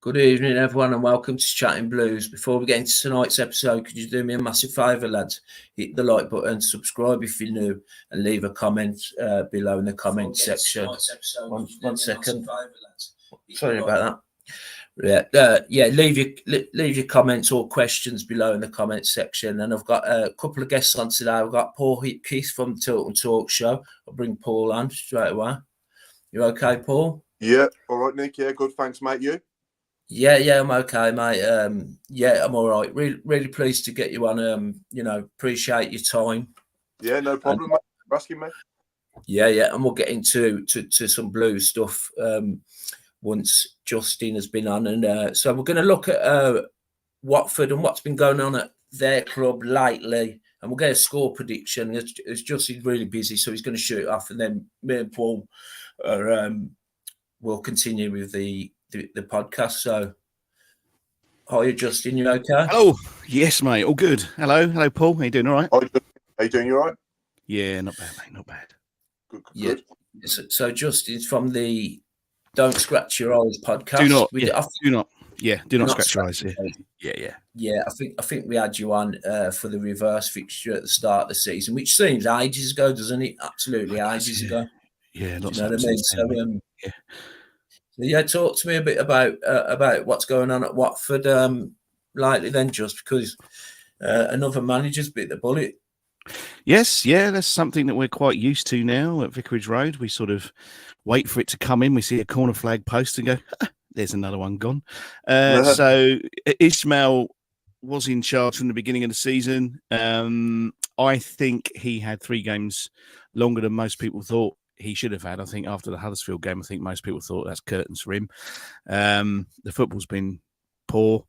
Good evening, everyone, and welcome to Chatting Blues. Before we get into tonight's episode, could you do me a massive favour, lads? Hit the like button, subscribe if you're new, and leave a comment below in the comment section. One second. Sorry about that. Leave your comments or questions below in the comment section. And I've got a couple of guests on today. I've got Paul Heathkeith from the Tilton Talk Show. I'll bring Paul on straight away. You okay, Paul? Yeah, all right, Nick. Yeah, good. Thanks, mate. You? Yeah, I'm okay, mate. I'm all right. Really pleased to get you on. Appreciate your time. Yeah, no problem, mate. For asking me. Yeah, and we'll get into some blues stuff once Justin has been on, and so we're going to look at Watford and what's been going on at their club lately, and we'll get a score prediction. It's Justin's really busy, so he's going to shoot it off, and then me and Paul will continue with the podcast. So, hi, Justin. You okay? Hello. Yes, mate. All good. Hello, Paul. How you doing? All right? How you doing? You all right? Yeah, not bad, mate. Not bad. Good. Yeah. So Justin's from the Don't Scratch Your Eyes podcast. Do not Scratch your eyes. Yeah. Yeah, I think we had you on for the reverse fixture at the start of the season, which seems ages ago, doesn't it? Absolutely ages ago. Yeah, you know what I mean? So, yeah. Yeah, talk to me a bit about what's going on at Watford lately then, just because another manager's bit the bullet. Yes, yeah, that's something that we're quite used to now at Vicarage Road. We sort of wait for it to come in. We see a corner flag post and go, there's another one gone. So Ismail was in charge from the beginning of the season. I think he had 3 games longer than most people thought he should have had. I think after the Huddersfield game, I think most people thought that's curtains for him. The football's been poor,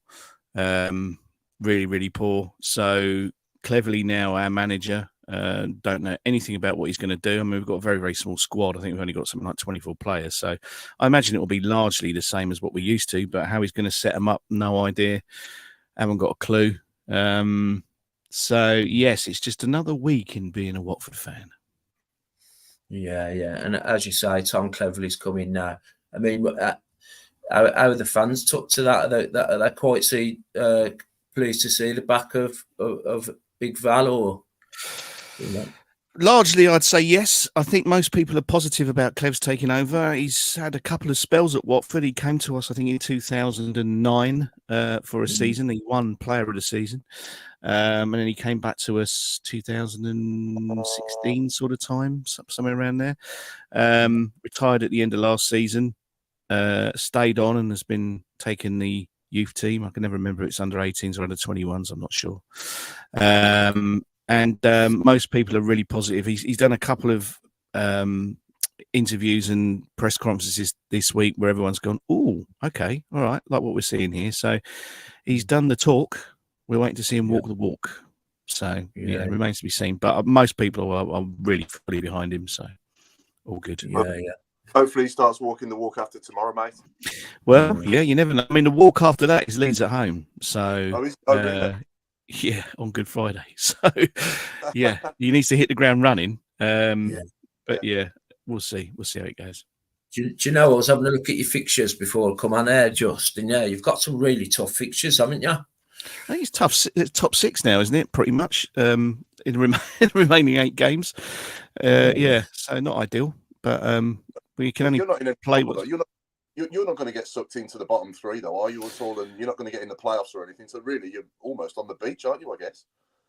really, really poor. So Cleverly now our manager, don't know anything about what he's going to do. I mean, we've got a very, very small squad. I think we've only got something like 24 players. So I imagine it will be largely the same as what we're used to, but how he's going to set them up, no idea. Haven't got a clue. So yes, it's just another week in being a Watford fan. Yeah. And as you say, Tom Cleverley's coming now. I mean, how the fans took to that? Are they quite pleased to see the back of Big Val, or? Largely, I'd say yes. I think most people are positive about Clev's taking over. He's had a couple of spells at Watford. He came to us, I think, in 2009 for a season. He won Player of the Season. And then he came back to us 2016 sort of time, somewhere around there. Retired at the end of last season, stayed on and has been taking the youth team. I can never remember if it's under 18s or under 21s. I'm not sure. And most people are really positive. He's done a couple of interviews and press conferences this week where everyone's gone, oh, okay, all right, like what we're seeing here. So he's done the talk. We're waiting to see him walk the walk. So, it remains to be seen. But most people are really fully behind him. So, all good. Yeah. Hopefully he starts walking the walk after tomorrow, mate. Well, yeah, you never know. I mean, the walk after that is Leeds at home. So, really? Yeah, on Good Friday. So, yeah, he needs to hit the ground running. But, yeah, we'll see. We'll see how it goes. Do you know, I was having a look at your fixtures before I come on air, Justin. Yeah, you've got some really tough fixtures, haven't you? I think it's tough. It's top 6 now, isn't it? Pretty much in the remaining 8 games. Yeah, so not ideal. But we can only play. You're not going to get sucked into the bottom 3, though, are you at all? And you're not going to get in the playoffs or anything. So really, you're almost on the beach, aren't you? I guess.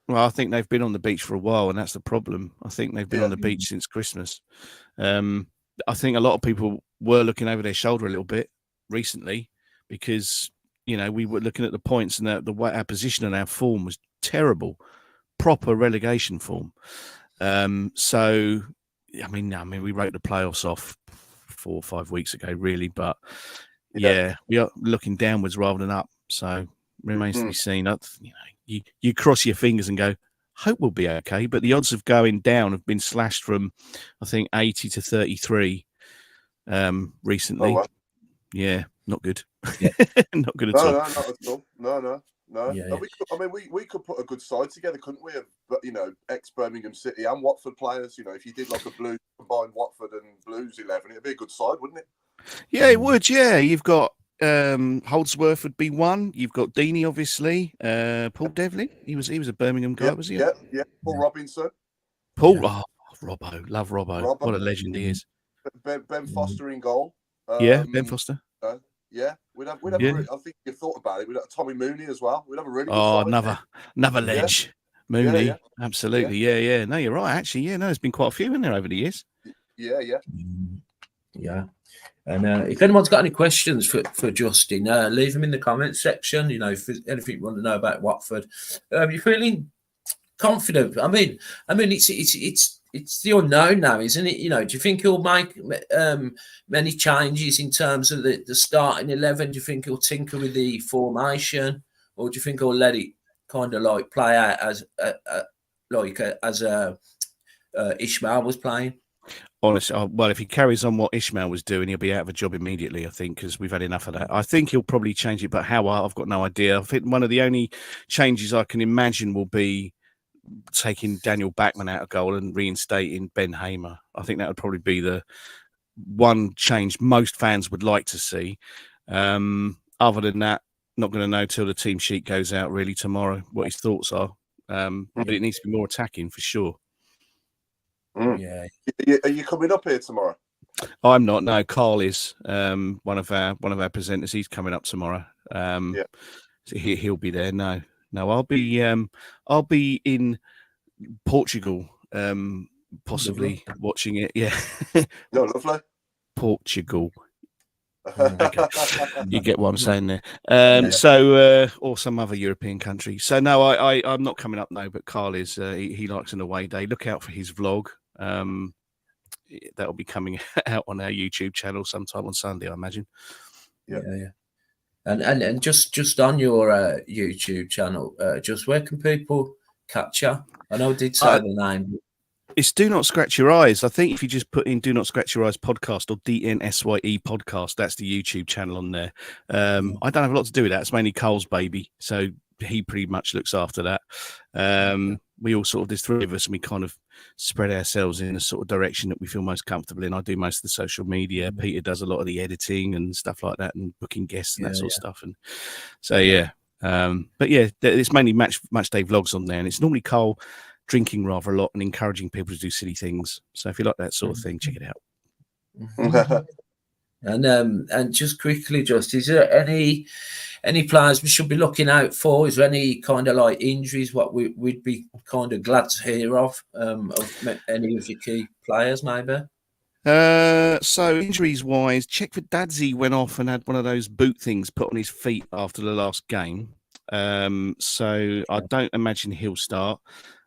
Well, I think they've been on the beach for a while, and that's the problem. I think they've been on the beach since Christmas. I think a lot of people were looking over their shoulder a little bit recently because, we were looking at the points and the way our position and our form was terrible, proper relegation form. So, I mean, we wrote the playoffs off 4 or 5 weeks ago, really. But, yeah, we are looking downwards rather than up. So, remains to be seen. You cross your fingers and go, hope we'll be okay. But the odds of going down have been slashed from, I think, 80 to 33 recently. Oh, wow. Yeah, not good. Yeah. Not good at all. No, not at all. No. Yeah. We could put a good side together, couldn't we? But ex-Birmingham City and Watford players. If you did like a Blues combined Watford and Blues 11, it'd be a good side, wouldn't it? Yeah, it would. Yeah, you've got Holdsworth would be one. You've got Deeney, obviously. Paul Devlin. He was a Birmingham guy, was he? Yeah. Paul Robinson. Paul. Yeah. Oh, Robbo. Love Robbo. What a legend he is. Ben Foster in goal. Yeah, Ben Foster. Yeah, we'd have. Yeah. I think you thought about it. We'd have Tommy Mooney as well. We'd have a really good Oh, side. another ledge. Mooney. Yeah. Absolutely. Yeah. No, you're right. Actually, yeah. No, there's been quite a few in there over the years. Yeah. And if anyone's got any questions for Justin, leave them in the comments section. You know, if there's anything you want to know about Watford, you're feeling confident. I mean, it's the unknown now, isn't it? You know, do you think he'll make many changes in terms of the starting 11? Do you think he'll tinker with the formation, or do you think he'll let it kind of like play out as Ishmael was playing? Honestly, well, if he carries on what Ishmael was doing, he'll be out of a job immediately, I think, because we've had enough of that. I think he'll probably change it, but how, I've got no idea. I think one of the only changes I can imagine will be taking Daniel Backman out of goal and reinstating Ben Hamer. I think that would probably be the one change most fans would like to see. Other than that, not going to know till the team sheet goes out really tomorrow what his thoughts are. But it needs to be more attacking for sure. Yeah. Are you coming up here tomorrow? I'm not. No, Carl is one of our presenters. He's coming up tomorrow. So he'll be there. No, I'll be in Portugal, possibly watching it. Yeah. No, lovely. Portugal. Okay. You get what I'm saying there. So, or some other European country. So no, I'm not coming up. No, but Carl is. He likes an away day. Look out for his vlog. That'll be coming out on our YouTube channel sometime on Sunday, I imagine. Yeah. And just on your YouTube channel, just where can people catch you? I know I did say the name. It's Do Not Scratch Your Eyes. I think if you just put in Do Not Scratch Your Eyes podcast or DNSYE podcast, that's the YouTube channel on there. I don't have a lot to do with that. It's mainly Cole's baby. So he pretty much looks after that. We all sort of, there's three of us, and we kind of spread ourselves in a sort of direction that we feel most comfortable in. I do most of the social media. Peter does a lot of the editing and stuff like that, and booking guests and that sort of stuff. And so, but yeah, it's mainly match day vlogs on there. And it's normally Cole drinking rather a lot and encouraging people to do silly things. So if you like that sort of thing, check it out. And just quickly, is there any players we should be looking out for? Is there any kind of like injuries what we'd be kind of glad to hear of any of your key players maybe? So injuries wise, check for Dadsy went off and had one of those boot things put on his feet after the last game. So I don't imagine he'll start.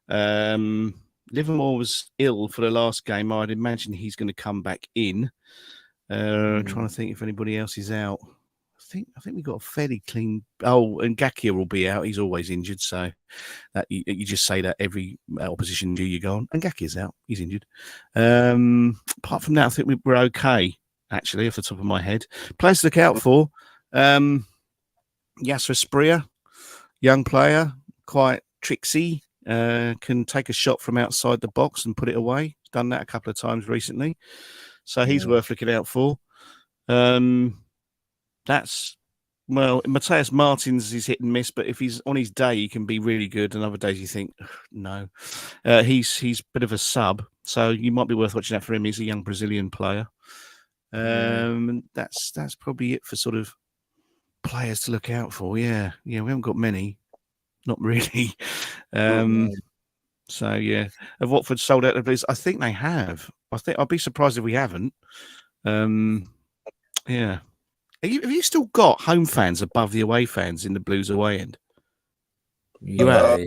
Livermore was ill for the last game. I'd imagine he's going to come back in. Trying to think if anybody else is out. I think we got a fairly clean. Oh, and Gakia will be out. He's always injured, so that you just say that every opposition you go on. And Gakia's out. He's injured. Apart from that, I think we're okay. Actually, off the top of my head, players to look out for. Yasser Spria, young player, quite tricksy. Can take a shot from outside the box and put it away. Done that a couple of times recently. So he's worth looking out for. Mateus Martins is hit and miss, but if he's on his day, he can be really good. And other days you think, no. He's a bit of a sub, so you might be worth watching out for him. He's a young Brazilian player. And that's probably it for sort of players to look out for. Yeah, we haven't got many. Not really. So yeah, have Watford sold out the Blues? I think they have. I'd be surprised if we haven't. Yeah. Have you still got home fans above the away fans in the Blues away end? You have.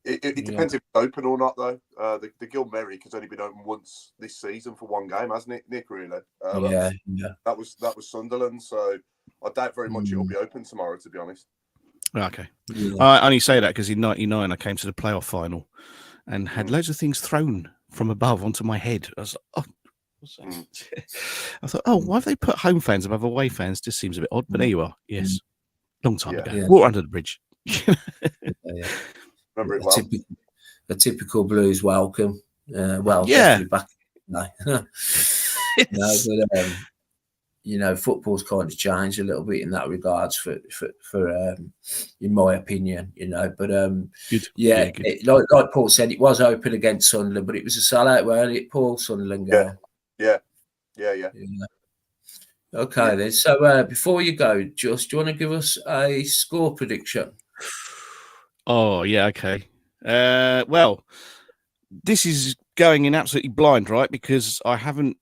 It depends if it's open or not, though. The Gil Merrick has only been open once this season for one game, hasn't it, Nick? Really? That was Sunderland. So I doubt very much it'll be open tomorrow, to be honest. Okay. I only say that because in '99 I came to the playoff final and had loads of things thrown from above onto my head. I was like, I thought, why have they put home fans above away fans? Just seems a bit odd, but there you are. Yes, long time ago. Water under the bridge. Remember it well. A typical Blues welcome. Definitely back. No. football's kind of changed a little bit in that regards for in my opinion, But Good. Good. Like Paul said, it was open against Sunderland, but it was a sellout, wasn't it, Paul? Sunderland game. Yeah. Okay, then. So before you go, Just, do you want to give us a score prediction? Oh yeah, okay. Well, this is going in absolutely blind, right? Because I haven't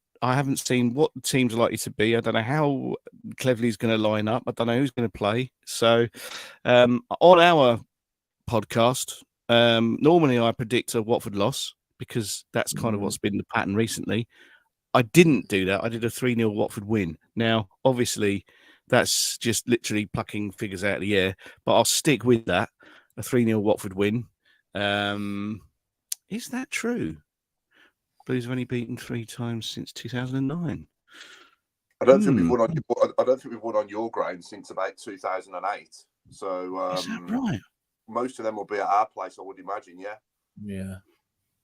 seen what the teams are likely to be. I don't know how Cleverley's going to line up. I don't know who's going to play. So on our podcast, normally I predict a Watford loss because that's kind of what's been the pattern recently. I didn't do that. I did a 3-0 Watford win. Now, obviously, that's just literally plucking figures out of the air, but I'll stick with that. A 3-0 Watford win. Is that true? Blues have only beaten 3 times since 2009. I don't think we've won on. I don't think we've won on your ground since about 2008. So is that right? Most of them will be at our place, I would imagine. Yeah.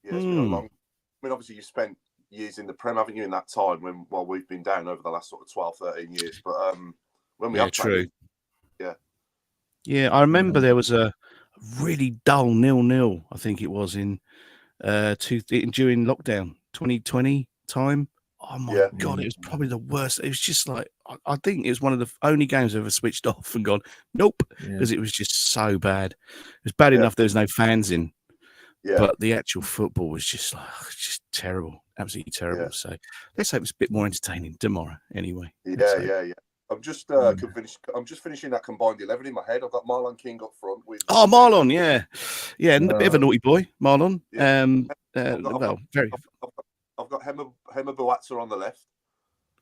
It's been a long. I mean, obviously, you spent years in the Prem, haven't you? In that time while we've been down over the last sort of 12, 13 years. But when we have true. Played, I remember there was a really dull 0-0. I think it was in during lockdown 2020 time. Oh my God, it was probably the worst. It was just like I think it was one of the only games I've ever switched off and gone nope because it was just so bad. It was bad enough there was no fans in. But the actual football was just terrible, absolutely terrible. Yeah. So let's hope it's a bit more entertaining tomorrow. Anyway. Yeah. I'm just I'm just finishing that combined 11 in my head. I've got Marlon King up front with. Oh, Marlon, yeah, a bit of a naughty boy, Marlon. Yeah. I've got Hema Buatsa on the left.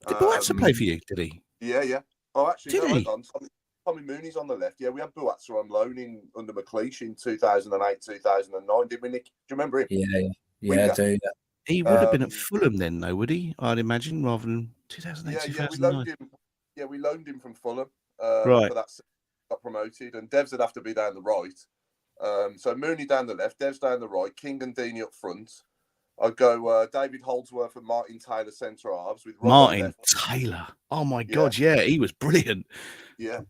Did Buatsa play for you? Did he? Yeah. Oh, actually, did he? Tommy Mooney's on the left. Yeah, we had Buatsa on loan under McLeish in 2008, 2009, didn't we, Nick? Do you remember him? Yeah, I do. He would have been at Fulham then, though, would he? I'd imagine, rather than 2008, 2009. We loaned him from Fulham. Right. But that's got promoted, and Devs would have to be down the right. So Mooney down the left, Devs down the right, King and Deeney up front. I'd go David Holdsworth and Martin Taylor centre halves with Martin Taylor. Oh my God, he was brilliant. Yeah.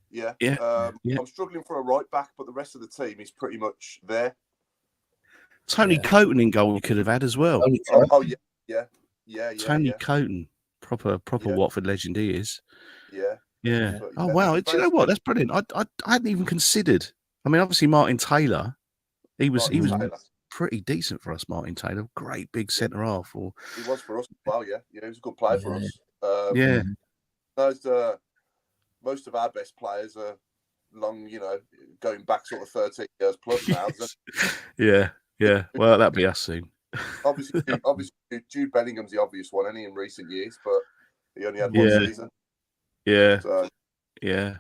I'm struggling for a right back, but the rest of the team is pretty much there. Tony Coton in goal we could have had as well. Yeah. Tony Coton, proper Watford legend he is. Yeah. Oh wow! Do you know what? That's brilliant. I hadn't even considered. I mean, obviously Martin Taylor, he was pretty decent for us. Martin Taylor, great big centre half. He was for us as well. Yeah, he was a good player for us. Most of our best players are long, going back sort of 13 years plus now. Yeah. Well, that'll be us soon. obviously, Jude Bellingham's the obvious one, in recent years, but he only had one season. Yeah. So, yeah.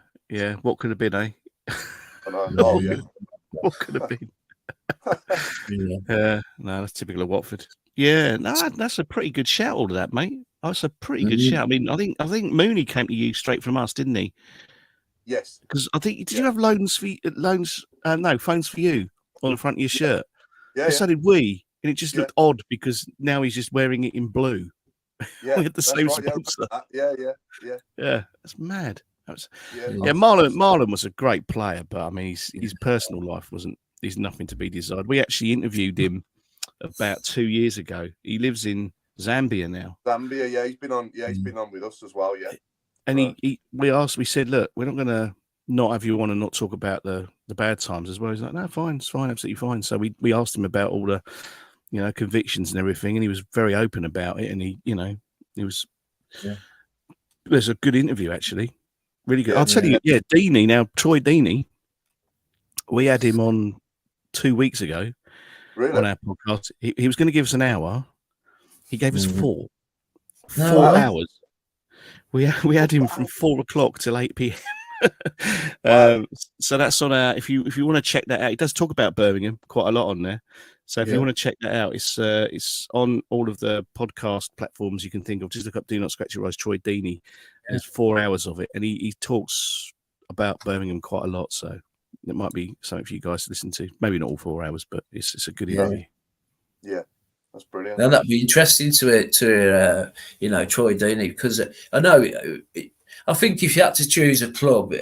What could have been, eh? I know. Oh, yeah. What could have been? No, that's typical of Watford. Yeah, no, that's a pretty good shout, all of that, mate. That's a pretty good shout. I mean, I think Mooney came to you straight from us, didn't he? Yes. Because I think did you have phones for you on the front of your shirt? Yeah. So did we, and it just looked odd because now he's just wearing it in blue. Yeah, we had the same sponsor. Yeah. Yeah, that's mad. Marlon was a great player, but I mean, his personal life he's nothing to be desired. We actually interviewed him about 2 years ago. He lives in Zambia now. Zambia, yeah, he's been on with us as well, yeah. And we said, look, we're not going to not have you on and not talk about the bad times as well. He's like, no, fine, it's fine, absolutely fine. So we asked him about all the, convictions and everything, and he was very open about it. And it was a good interview, actually. Really good. I'll tell you, Deeney, now Troy Deeney, we had him on 2 weeks ago on our podcast. He was going to give us an hour. He gave us 4 hours. We had him from 4 o'clock till 8 p.m. So that's on our. If you want to check that out, he does talk about Birmingham quite a lot on there. So if you want to check that out, it's on all of the podcast platforms you can think of. Just look up "Do Not Scratch Your Eyes," Troy Deeney. There's 4 hours of it, and he talks about Birmingham quite a lot. So it might be something for you guys to listen to. Maybe not all 4 hours, but it's a good interview. Yeah. That's brilliant. Now that'd be interesting to Troy Deeney, because I know I think if you had to choose a club,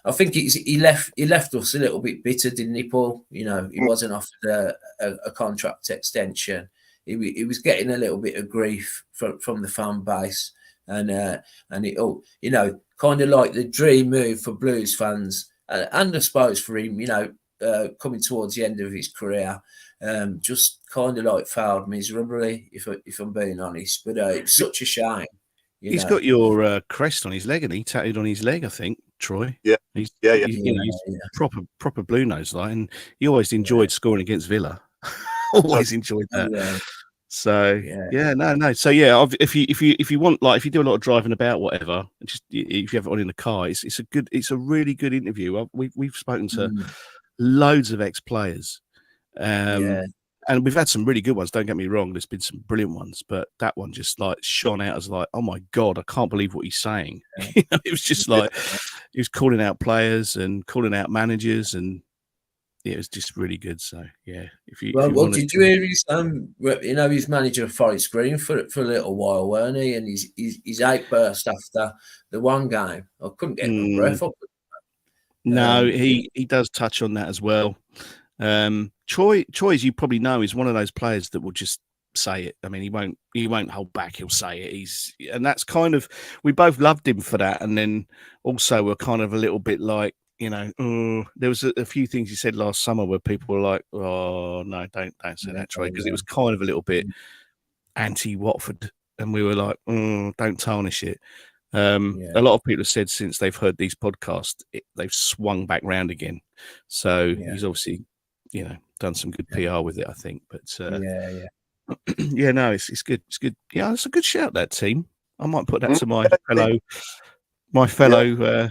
I think he left us a little bit bitter, didn't he, Paul? You know, he wasn't offered a contract extension. He was getting a little bit of grief from the fan base, and it all, you know, kind of like the dream move for Blues fans, and I suppose for him, you know, coming towards the end of his career, just kind of like failed miserably, if I'm being honest. But it's such a shame. He's got your crest on his leg, and he tattooed on his leg, I think, Troy. Yeah, he's yeah. proper blue nose, like, and he always enjoyed scoring against Villa. Always enjoyed that. Yeah. So no. So yeah, if you want, like, if you do a lot of driving about, whatever, just if you have it on in the car, it's a really good interview. We've spoken to loads of ex-players, and we've had some really good ones. Don't get me wrong, there's been some brilliant ones, but that one just like shone out as like, oh my god, I can't believe what he's saying. You know, it was just like he was calling out players and calling out managers, and it was just really good. So yeah, if you did you hear his you know, he's manager of Forest Green for a little while, weren't he? And his outburst after the one game, I couldn't get my breath up. No, he does touch on that as well. Troy, as you probably know, is one of those players that will just say it. I mean, he won't hold back. He'll say it. And that's kind of, we both loved him for that. And then also we're kind of a little bit like, you know, there was a few things he said last summer where people were like, oh no, don't say that, Troy, because it was kind of a little bit anti-Watford, and we were like, don't tarnish it. A lot of people have said since they've heard these podcasts, they've swung back round again. So he's obviously, you know, done some good PR with it, I think. But yeah, no, it's good. It's good. Yeah, it's a good shout, that team. I might put that to my fellow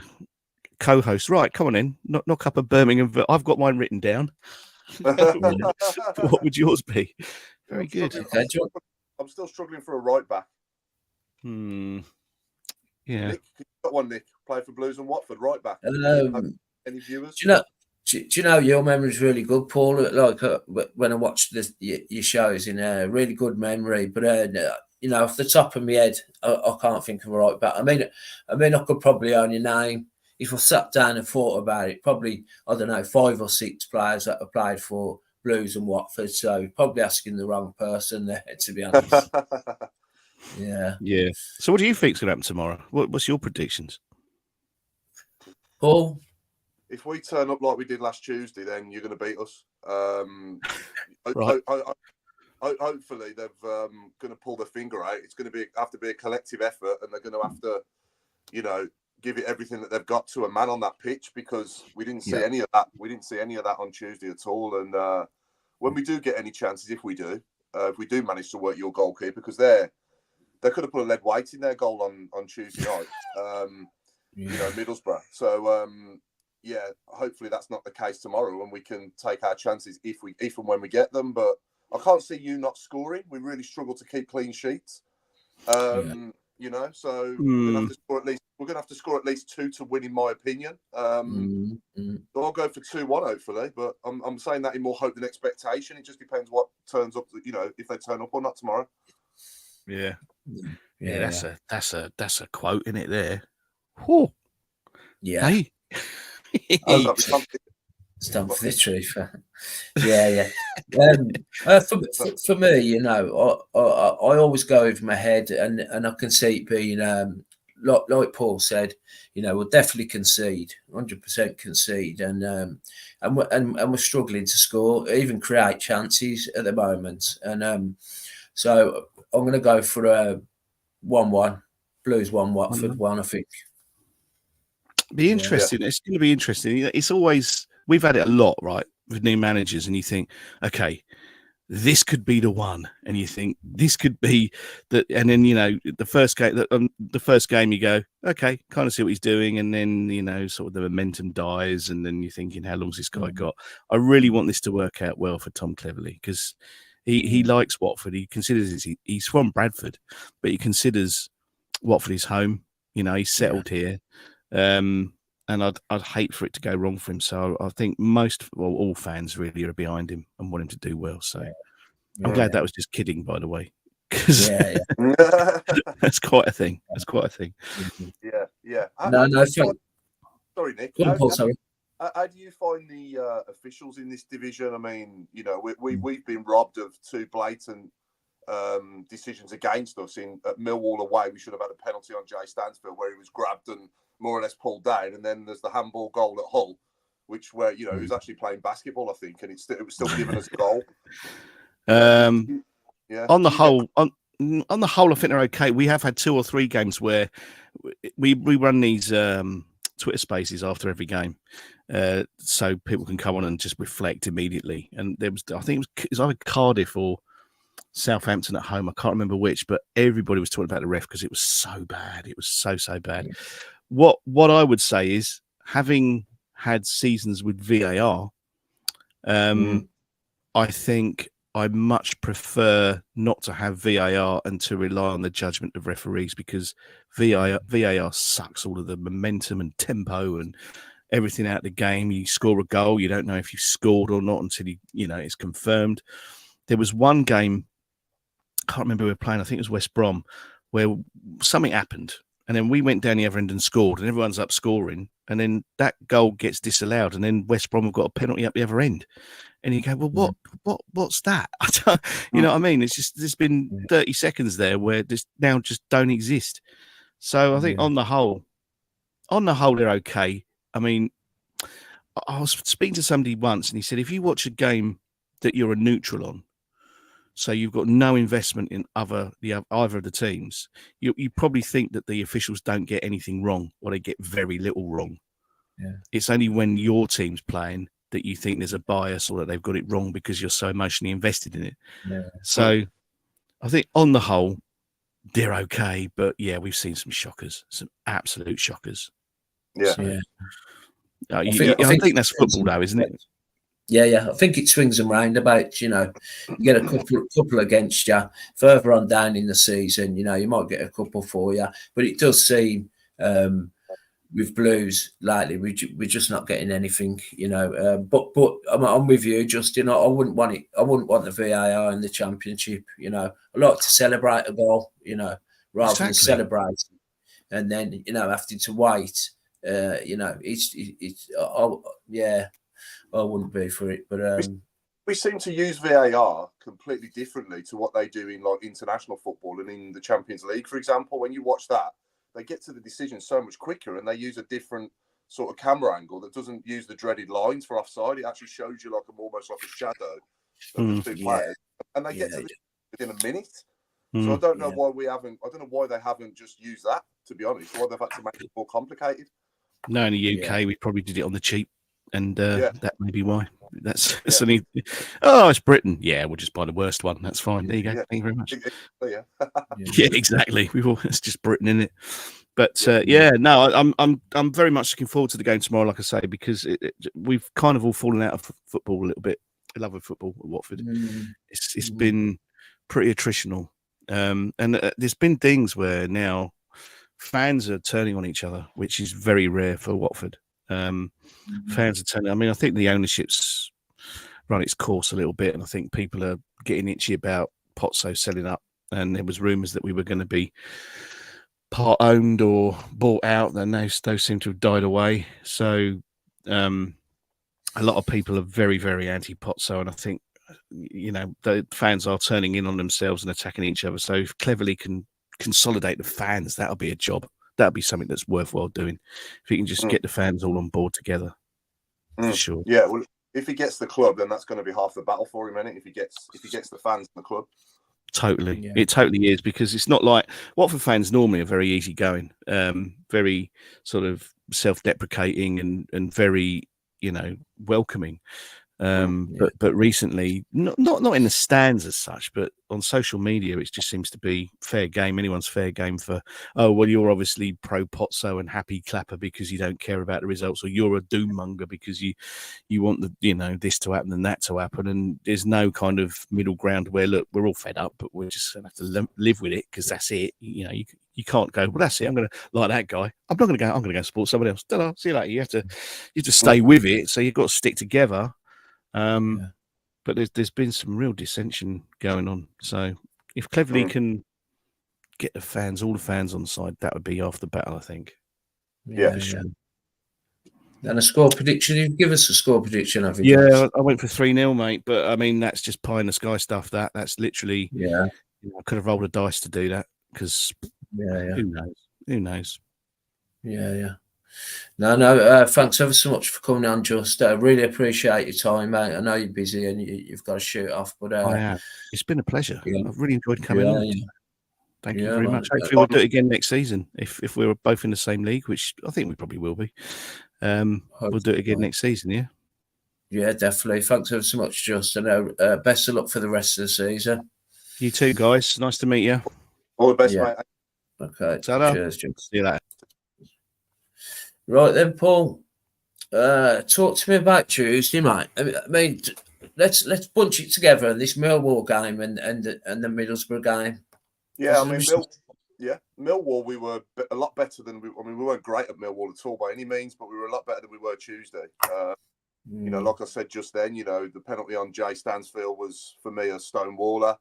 co-host. Right, come on in. Knock up a Birmingham. I've got mine written down. What would yours be? Very good. I'm still struggling for a right back. Yeah. Nick, you got one, Nick. Play for Blues and Watford, right back. Any viewers? Do you know your memory's really good, Paul? Like when I watched your shows, in a really good memory. But you know, off the top of my head, I can't think of a right back. I mean, I could probably only name, if I sat down and thought about it, probably, I don't know, 5 or 6 players that have played for Blues and Watford. So probably asking the wrong person there, to be honest. Yeah. So what do you think's going to happen tomorrow? What's your predictions, Paul? If we turn up like we did last Tuesday, then you're going to beat us. Right. Hopefully they're going to pull their finger out. It's going to have to be a collective effort, and they're going to have to, you know, give it everything that they've got to a man on that pitch, because we didn't see any of that. We didn't see any of that on Tuesday at all. And when we do get any chances, if we do manage to work your goalkeeper, because they could have put a lead weight in their goal on Tuesday night, you know, Middlesbrough. So hopefully that's not the case tomorrow, and we can take our chances if and when we get them. But I can't see you not scoring. We really struggle to keep clean sheets. You know, so we're gonna have to score at least 2 to win, in my opinion. So I'll go for 2-1, hopefully. But I'm saying that in more hope than expectation. It just depends what turns up. You know, if they turn up or not tomorrow. Yeah. That's a quote in it there. Whew. Yeah. Hey. Stump victory. For me, you know, I always go over my head, and I can see it being like Paul said, you know, we'll definitely concede, 100% concede, and we're struggling to score, even create chances at the moment, and so I'm going to go for a 1-1, Blues 1, Watford 1, I think. Be interesting. It's going to be interesting. It's always, we've had it a lot, right, with new managers, and you think, okay, this could be the one, and you think this could be the, and then, you know, the first game you go, okay, kind of see what he's doing, and then, you know, sort of the momentum dies, and then you're thinking, how long's this guy got? I really want this to work out well for Tom Cleverley, because he likes Watford. He considers he's from Bradford, but he considers Watford his home. You know, he's settled here. And I'd hate for it to go wrong for him. So I think all fans really are behind him and want him to do well. So I'm glad that was just kidding, by the way, because that's quite a thing. That's quite a thing. Yeah. No, Sorry, Nick. Go on, Paul, sorry. How do you find the officials in this division? I mean, we've been robbed of two blatant decisions against us at Millwall away. We should have had a penalty on Jay Stansfield where he was grabbed and more or less pulled down, and then there's the handball goal at Hull, where he was actually playing basketball, I think, and it was still giving us a goal. On the whole, I think they're okay. We have had 2 or 3 games where we run these Twitter spaces after every game, so people can come on and just reflect immediately. And I think it was either Cardiff or Southampton at home. I can't remember which, but everybody was talking about the ref because it was so bad. It was so bad. What I would say is, having had seasons with VAR, I think I much prefer not to have VAR and to rely on the judgment of referees, because VAR sucks all of the momentum and tempo and everything out of the game. You score a goal, you don't know if you scored or not until it's confirmed. There was one game, I can't remember who we were playing, I think it was West Brom, where something happened. And then we went down the other end and scored, and everyone's up scoring. And then that goal gets disallowed, and then West Brom have got a penalty up the other end. And you go, well, what's that? You know what I mean? It's just, there's been 30 seconds there where just don't exist. So I think on the whole, they're okay. I mean, I was speaking to somebody once, and he said, if you watch a game that you're a neutral on, so you've got no investment in either of the teams, you probably think that the officials don't get anything wrong, or they get very little wrong. Yeah. It's only when your team's playing that you think there's a bias or that they've got it wrong because you're so emotionally invested in it. Yeah. So I think on the whole, they're okay. But yeah, we've seen some shockers, some absolute shockers. Yeah. So, I think that's football though, isn't it? Yeah. I think it swings and roundabouts. You get a couple against you. Further on down in the season, you might get a couple for you. But it does seem with Blues lately, we're just not getting anything. But I'm with you, Justin. I wouldn't want it. I wouldn't want the VAR in the Championship. I like to celebrate a goal. Rather than celebrate and then having to wait. I wouldn't be for it, but we seem to use VAR completely differently to what they do in like international football and in the Champions League, for example. When you watch that, they get to the decision so much quicker, and they use a different sort of camera angle that doesn't use the dreaded lines for offside. It actually shows you almost like a shadow of the two players, and they get to the within a minute. So I don't know why I don't know why they haven't just used that. To be honest, why they've had to make it more complicated. No, in the UK, we probably did it on the cheap. And that may be why. It's Britain. Yeah, we'll just buy the worst one. That's fine. There you go. Yeah. Thank you very much. Yeah, exactly. It's just Britain, isn't it? But I'm very much looking forward to the game tomorrow. Like I say, because we've kind of all fallen out of football a little bit. I love football at Watford. It's been pretty attritional, and there's been things where now fans are turning on each other, which is very rare for Watford. Fans are turning. I mean, I think the ownership's run its course a little bit, and I think people are getting itchy about Pozzo selling up. And there was rumours that we were going to be part owned or bought out, and those seem to have died away. So a lot of people are very, very anti Pozzo, and I think the fans are turning in on themselves and attacking each other. So if Cleverly can consolidate the fans, that'll be a job. That'll be something that's worthwhile doing. If he can just get the fans all on board together, for sure. Yeah, well, if he gets the club, then that's going to be half the battle for him, isn't it? If he gets the fans in the club. Totally, it totally is, because it's not like Watford fans normally are very easygoing, very sort of self-deprecating and very welcoming. But recently, not in the stands as such, but on social media, it just seems to be fair game. Anyone's fair game for, oh, well, you're obviously pro Pozzo and happy clapper because you don't care about the results, or you're a doom monger because you want this to happen and that to happen. And there's no kind of middle ground where, look, we're all fed up, but we're just gonna have to live with it because that's it. You can't go, well, that's it. I'm going to like that guy. I'm not going to go. I'm going to go support someone else. Ta-da, see you later. You have to stay with it. So you've got to stick together. But there's been some real dissension going on. So if Cleverly can get all the fans on side, that would be half the battle, I think. Yeah. And a score prediction? You give us a score prediction, have you? Yeah, I went for 3-0, mate. But I mean, that's just pie in the sky stuff. That's literally. Yeah. I could have rolled a dice to do that because. Who knows? Who knows? Yeah. No. Thanks ever so much for coming on, Just. Really appreciate your time, mate. I know you're busy and you've got to shoot off, but I have. It's been a pleasure. Yeah. I've really enjoyed coming on. Yeah. Thank you very much. Hopefully, we'll do it again next season if we're both in the same league, which I think we probably will be. We'll do it again next season. Yeah. Yeah, definitely. Thanks ever so much, Just. And best of luck for the rest of the season. You too, guys. Nice to meet you. All the best, mate. Okay. Ta-da. Cheers, Just. See you later. Right then, Paul. Talk to me about Tuesday, mate. I mean, let's bunch it together. This Millwall game and the Middlesbrough game. Yeah, I mean, Millwall. We were a lot better than we. I mean, we weren't great at Millwall at all by any means, but we were a lot better than we were Tuesday. You know, like I said just then, you know, the penalty on Jay Stansfield was for me a stonewaller.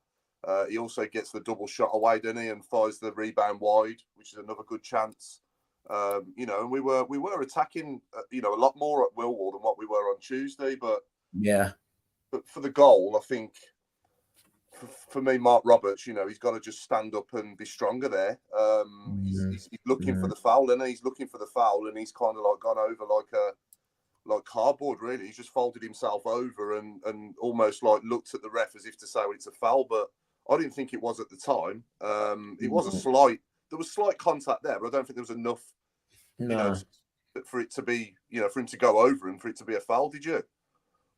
He also gets the double shot away, doesn't he, and fires the rebound wide, which is another good chance. You know, and we were attacking, you know, a lot more at Millwall than what we were on Tuesday. But for the goal, I think for me, Mark Roberts, you know, he's got to just stand up and be stronger there. He's looking for the foul, and he's looking for the foul, and he's kind of like gone over like cardboard. Really, he's just folded himself over and almost like looked at the ref as if to say, well, it's a foul, but I didn't think it was at the time. It was a slight. There was slight contact there, but I don't think there was enough. You know, for it to be, you know, for him to go over and for it to be a foul. Did you?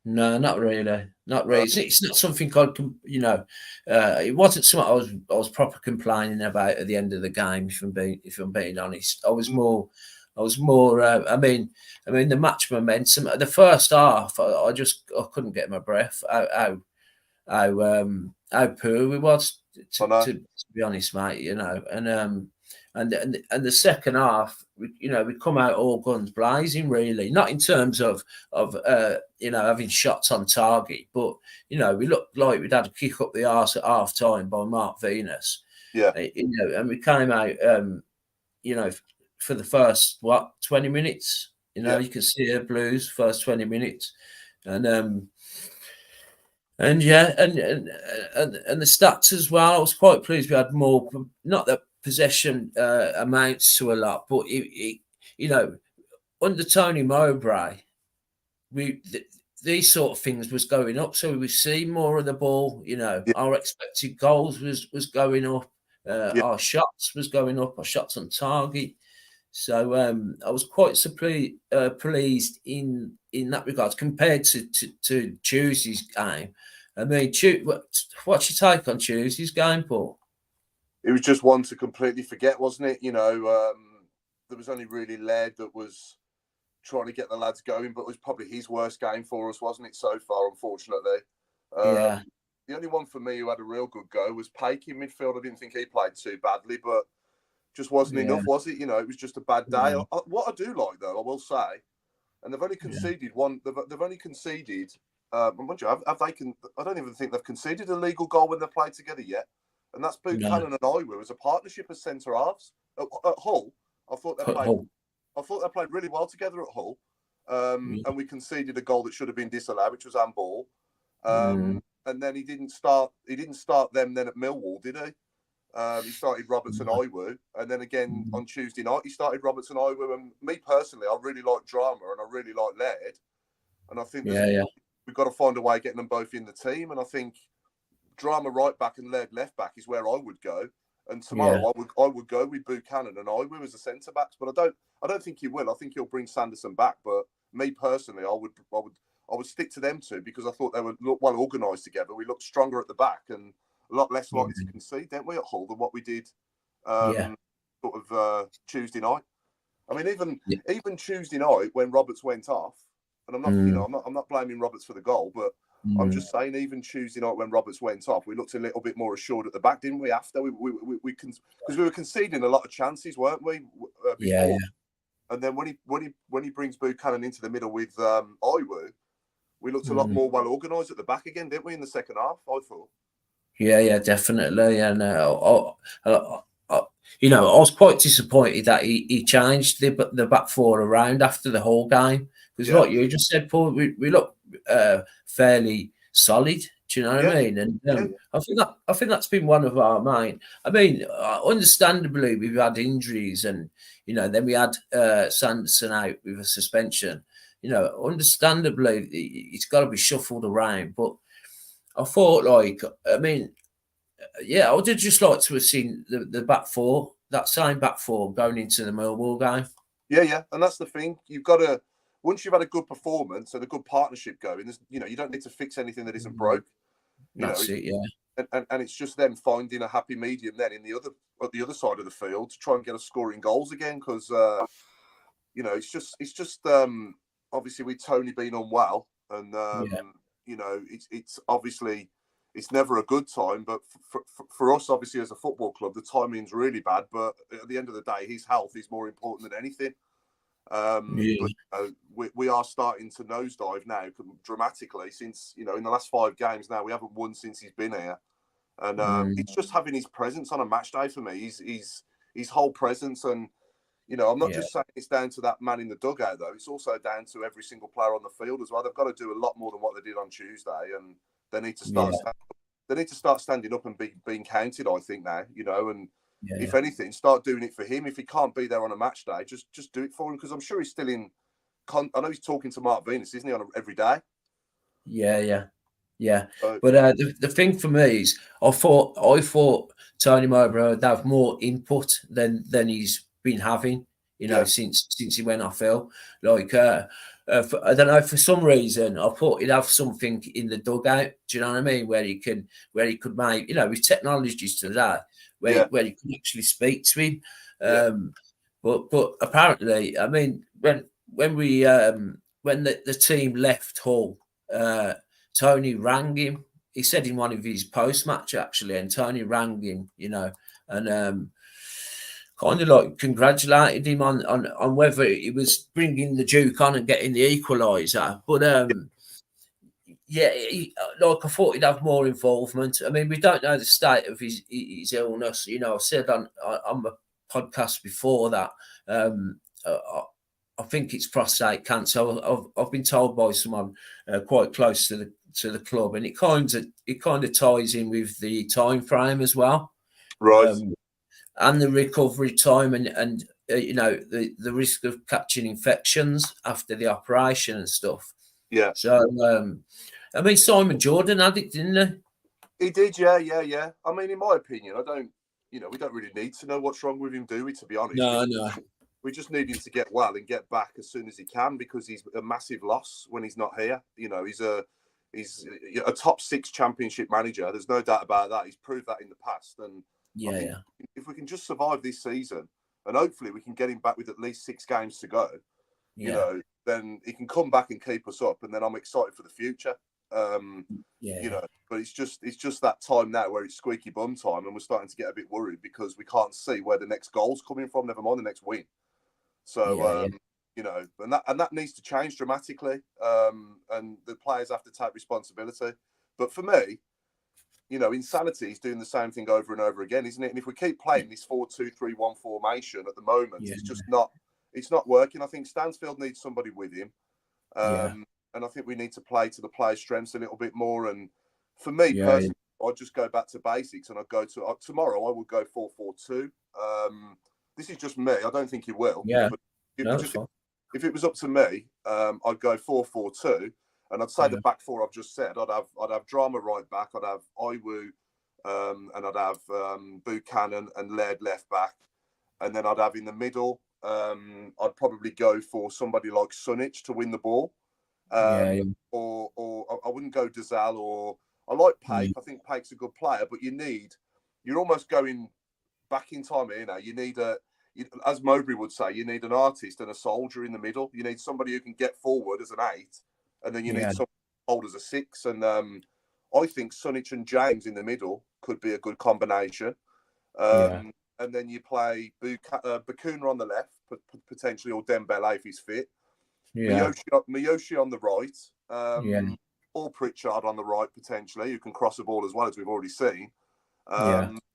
No, not really. Not really. It's not something I can, you know. It wasn't something I was proper complaining about at the end of the game. If I'm being honest, I was more. I mean, the match momentum. The first half, I couldn't get my breath. How poor we was. To be honest, mate. You know, and the second half, you know, we come out all guns blazing. Really, not in terms of you know, having shots on target, but you know, we looked like we'd had a kick up the arse at half time by Mark Venus. Yeah, you know, and we came out, you know, for the first 20 minutes. You know, you can see the Blues first 20 minutes, and the stats as well. I was quite pleased we had more. Not that possession amounts to a lot, but you know, under Tony Mowbray, these sort of things was going up, so we were seeing more of the ball. You know, our expected goals was going up, our shots was going up, our shots on target. So I was quite pleased in that regard compared to Tuesday's game. I mean, what's your take on Tuesday's game, Paul? It was just one to completely forget, wasn't it? You know, there was only really Laird that was trying to get the lads going, but it was probably his worst game for us, wasn't it, so far, unfortunately? The only one for me who had a real good go was Paik in midfield. I didn't think he played too badly, but just wasn't enough, was it? You know, it was just a bad day. What I do like, though, I will say, and they've only conceded one. They've only conceded. I don't even think they've conceded a legal goal when they've played together yet. And that's Buchanan and Iwu as a partnership as centre halves at Hull. I thought they played really well together at Hull. And we conceded a goal that should have been disallowed, which was handball. And then he didn't start them then at Millwall, did he? He started Roberts and Iwu, and then again on Tuesday night he started Roberts and Iwu. And me personally, I really like Drama and I really like Laird, and I think we've got to find a way of getting them both in the team. And I think Drama right back and Laird left back is where I would go. And tomorrow I would go with Buchanan and Iwu as the centre backs, but I don't think he will. I think he'll bring Sanderson back. But me personally, I would stick to them two because I thought they would look well organised together. We looked stronger at the back and a lot less likely to concede, didn't we, at Hull than what we did Tuesday night. I mean, even Tuesday night when Roberts went off, and I'm not, you know, I'm not blaming Roberts for the goal, but I'm just saying, even Tuesday night when Roberts went off, we looked a little bit more assured at the back, didn't we? After because we were conceding a lot of chances, weren't we? Before. And then when he brings Buchanan into the middle with Iwu, we looked a lot more well organised at the back again, didn't we? In the second half, I thought. Yeah, definitely. And you know, I was quite disappointed that he changed the back four around after the whole game, because like you just said, Paul, we look fairly solid. Do you know what I mean? And I think that's been one of our main. I mean, understandably, we've had injuries, and you know, then we had Sanderson out with a suspension. You know, understandably, it's got to be shuffled around. But I thought, like, I mean, yeah, I would have just liked to have seen the back four, that same back four, going into the Millwall game. Yeah, and that's the thing. You've got to, once you've had a good performance and a good partnership going, you know, you don't need to fix anything that isn't broke. That's it, yeah. And it's just them finding a happy medium then at the other side of the field to try and get us scoring goals again, because you know, it's just obviously with Tony being unwell, and you know, it's obviously. It's never a good time, but for us, obviously, as a football club, the timing's really bad. But at the end of the day, his health is more important than anything. But we are starting to nosedive now dramatically since, you know, in the last 5 games now, we haven't won since he's been here. And it's just having his presence on a match day for me. His whole presence. And, you know, I'm not just saying it's down to that man in the dugout, though. It's also down to every single player on the field as well. They've got to do a lot more than what they did on Tuesday. And they need to start. They need to start standing up and being counted, I think, now. You know, and if anything, start doing it for him. If he can't be there on a match day, just do it for him, because I'm sure he's still in. I know he's talking to Mark Venus, isn't he, on every day? Yeah. But the thing for me is, I thought Tony Mowbray would have more input than he's been having. You know, since he went off ill, like. I don't know, for some reason I thought he'd have something in the dugout. Do you know what I mean? Where he could make, you know, with technologies to that, where he could actually speak to him. But apparently, I mean, when the team left Hull, Tony rang him. He said in one of his post match actually, and Tony rang him, you know, and kind of like congratulated him on whether he was bringing the Duke on and getting the equaliser. But like I thought he'd have more involvement. I mean, we don't know the state of his illness. You know, I said on the podcast before that I think it's prostate cancer. I've been told by someone quite close to the club, and it kind of ties in with the time frame as well. Right. And the recovery time, and you know, the risk of catching infections after the operation and stuff. Yeah. So, I mean, Simon Jordan had it, didn't he? He did, yeah. I mean, in my opinion, we don't really need to know what's wrong with him, do we? To be honest, no. We just need him to get well and get back as soon as he can, because he's a massive loss when he's not here. You know, he's a top 6 championship manager. There's no doubt about that. He's proved that in the past, and if we can just survive this season, and hopefully we can get him back with at least 6 games to go, you know, then he can come back and keep us up, and then I'm excited for the future. You know, but it's just that time now where it's squeaky bum time, and we're starting to get a bit worried because we can't see where the next goal's coming from, never mind the next win. So you know, and that needs to change dramatically, and the players have to take responsibility. But for me, you know, insanity is doing the same thing over and over again, isn't it? And if we keep playing this 4-2-3-1 formation at the moment, it's not working. I think Stansfield needs somebody with him, and I think we need to play to the players' strengths a little bit more. And for me personally, I'd just go back to basics, and I'd go to tomorrow. I would go 4-4-2. This is just me. I don't think he will. Yeah. But if it was up to me, I'd go 4-4-2, and I'd say the back four I've just said. I'd have Drama right back. I'd have Iwu, and I'd have Buchanan and Laird left back, and then I'd have in the middle. I'd probably go for somebody like Sunich to win the ball, or I wouldn't go Dazal, or I like Paik. I think Paik's a good player, but you're almost going back in time here now. You need as Mowbray would say, you need an artist and a soldier in the middle. You need somebody who can get forward as an 8, and then you need somebody to hold as a 6. And I think Sunich and James in the middle could be a good combination. And then you play Bakuna on the left, potentially, or Dembele if he's fit. Miyoshi on the right. Or Pritchard on the right, potentially, who can cross the ball as well, as we've already seen.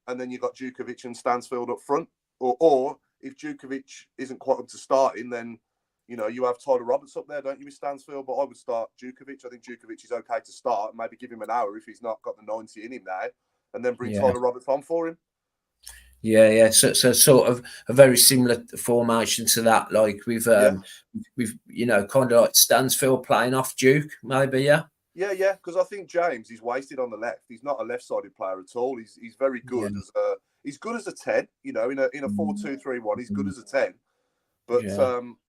and then you've got Djukovic and Stansfield up front. Or if Djukovic isn't quite up to starting, then you have Tyler Roberts up there, don't you, with Stansfield? But I would start Djukovic. I think Djukovic is okay to start. Maybe give him an hour if he's not got the 90 in him now, and then bring Tyler Roberts on for him. Yeah. So sort of a very similar formation to that, like we've kind of like Stansfield playing off Duke, maybe. Yeah, because I think James is wasted on the left. He's not a left-sided player at all. He's very good he's good as a 10. In a 4-2-3-1, he's good as a 10. But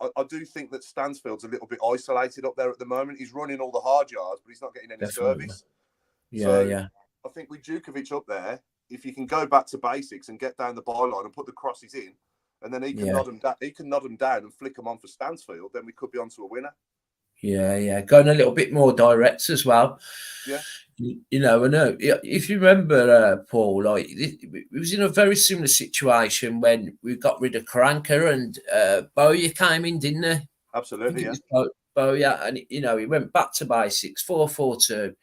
I do think that Stansfield's a little bit isolated up there at the moment. He's running all the hard yards, but he's not getting any service. I think with Djukovic up there, if you can go back to basics and get down the byline and put the crosses in, and then he can nod them down, and flick them on for Stansfield, then we could be onto a winner. Yeah. Going a little bit more direct as well. Yeah. I know. If you remember, Paul, like it was in a very similar situation when we got rid of Karanka and Bowyer came in, didn't he? Absolutely, Bowyer, and he went back to basics, 4-4-2.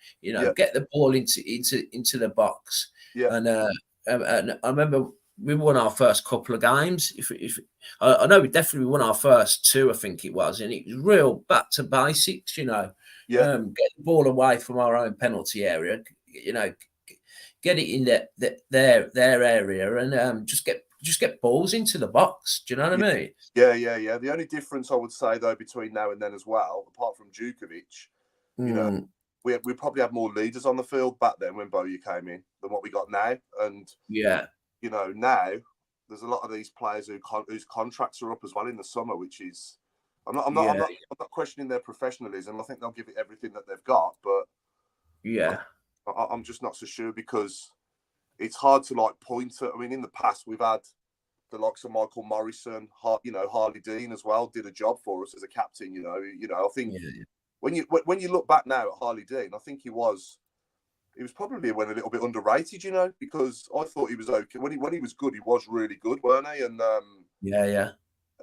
Get the ball into the box. Yeah. And I remember we won our first couple of games. If I know we definitely won our first two, I think it was, and it was real back to basics. Get the ball away from our own penalty area. Get it in their area, and just get balls into the box. Do you know what I mean? Yeah. The only difference I would say though between now and then as well, apart from Djukovic, we probably had more leaders on the field back then when Bowyer came in than what we got now, and now there's a lot of these players whose contracts are up as well in the summer, which is. I'm not questioning their professionalism. I think they'll give it everything that they've got, but I'm just not so sure because it's hard to point at. I mean, in the past we've had the likes of Michael Morrison, Harley Dean as well did a job for us as a captain. I think when you look back now at Harley Dean, I think he was probably a little bit underrated. Because I thought he was okay when he was good. He was really good, weren't he? And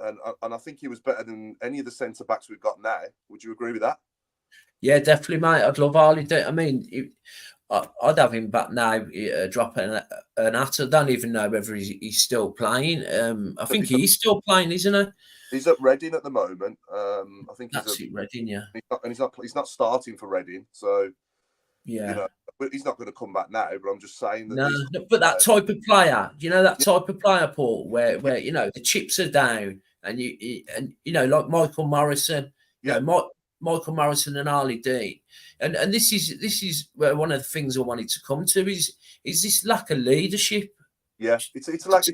And I think he was better than any of the centre backs we've got now. Would you agree with that? Yeah, definitely, mate. I'd love Harley. I mean, I'd have him back now, dropping an at. I don't even know whether he's still playing. I think he's still playing, isn't he? He's at Reading at the moment. I think that's it, Reading, yeah. He's not starting for Reading, so yeah. He's not going to come back now. But I'm just saying that. No, but that type of player, that type of player, Paul, where the chips are down. And like Michael Morrison, Michael Morrison and Harley Dean, and this is where one of the things I wanted to come to is this lack of leadership. Yeah, it's lack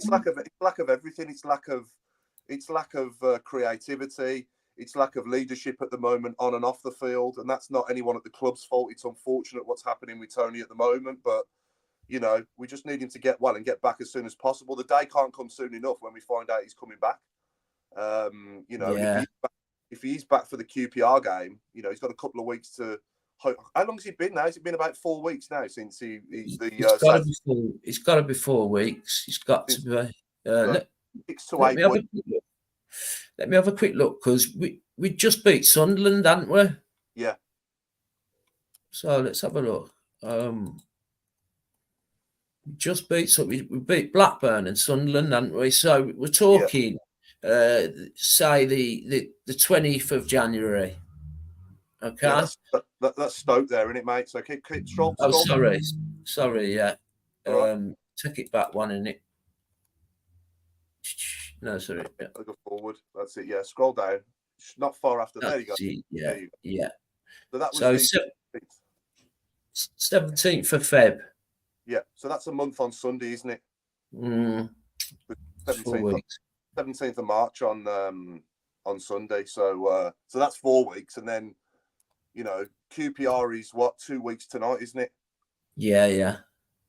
of everything. It's lack of creativity. It's lack of leadership at the moment on and off the field, and that's not anyone at the club's fault. It's unfortunate what's happening with Tony at the moment, but we just need him to get well and get back as soon as possible. The day can't come soon enough when we find out he's coming back. If he's back for the QPR game, he's got a couple of weeks to. How long has he been now? Has it been about 4 weeks now since it's got to be 4 weeks. It's got to be 6 to 8 weeks. Let me have a quick look because we just beat Sunderland, hadn't we? Yeah. So let's have a look. We just beat we beat Blackburn and Sunderland, hadn't we? So we're talking. Say the 20th of January. Okay. Yeah, that's Stoke there, isn't it, mate? So keep scroll. Oh, sorry, yeah. Right. Take it back one, innit? No, sorry. Yeah. Go forward. That's it. Yeah, scroll down. Not far after. There you go. Yeah. So that was 17th of Feb. Yeah. So that's a month on Sunday, isn't it? 17th of March on Sunday, so that's 4 weeks, and then QPR is 2 weeks tonight, isn't it? Yeah.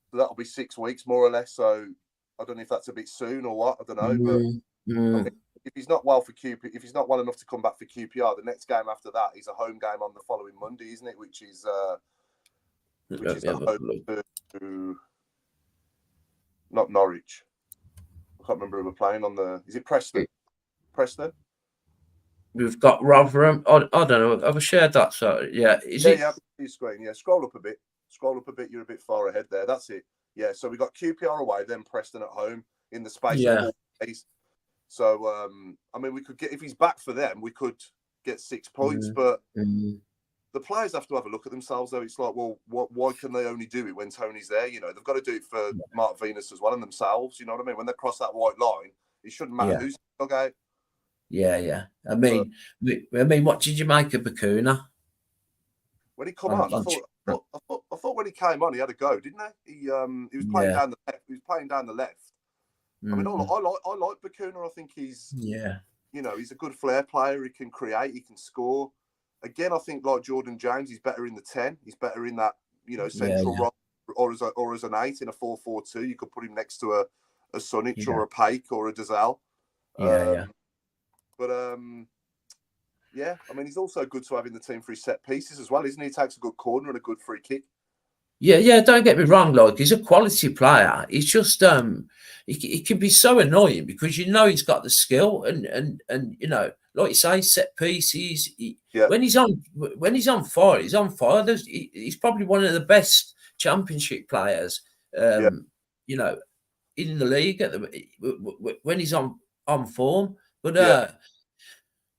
So that'll be 6 weeks more or less. So I don't know if that's a bit soon or what. I don't know, but if he's not well if he's not well enough to come back for QPR, the next game after that is a home game on the following Monday, isn't it? Which is to not Norwich. I can't remember who we're playing on the. Is it Preston? Preston. We've got Rotherham. I don't know. Have I shared that? So yeah. Yeah. Screen. Yeah. Scroll up a bit. You're a bit far ahead there. That's it. Yeah, so we got QPR away, then Preston at home in the space of 4 days. So, I mean, we could get, if he's back for them, we could get 6 points, but the players have to have a look at themselves, though. It's like, well, why can they only do it when Tony's there? You know, they've got to do it for Mark Venus as well and themselves. You know what I mean? When they cross that white line, it shouldn't matter who's okay. Yeah. I mean, what did you make of Bakuna? When he come on, I thought when he came on, he had a go, didn't he? He was playing down the left. He was playing down the left. I mean, I like Bakuna. I think he's you know, he's a good flair player. He can create. He can score. Again, I think like Jordan James, he's better in the 10. He's better in that, you know, central role, or as an 8 in a 4-4-2. You could put him next to a Sunic or a Paik or a Dazal. But yeah, I mean, he's also good to have in the team for his set pieces as well, isn't he? He takes a good corner and a good free kick. Yeah. Don't get me wrong, like he's a quality player. He's just he can be so annoying because you know he's got the skill and you know, like you say, set pieces. When he's on fire, he's on fire. He's probably one of the best Championship players, you know, in the league when he's on form. But then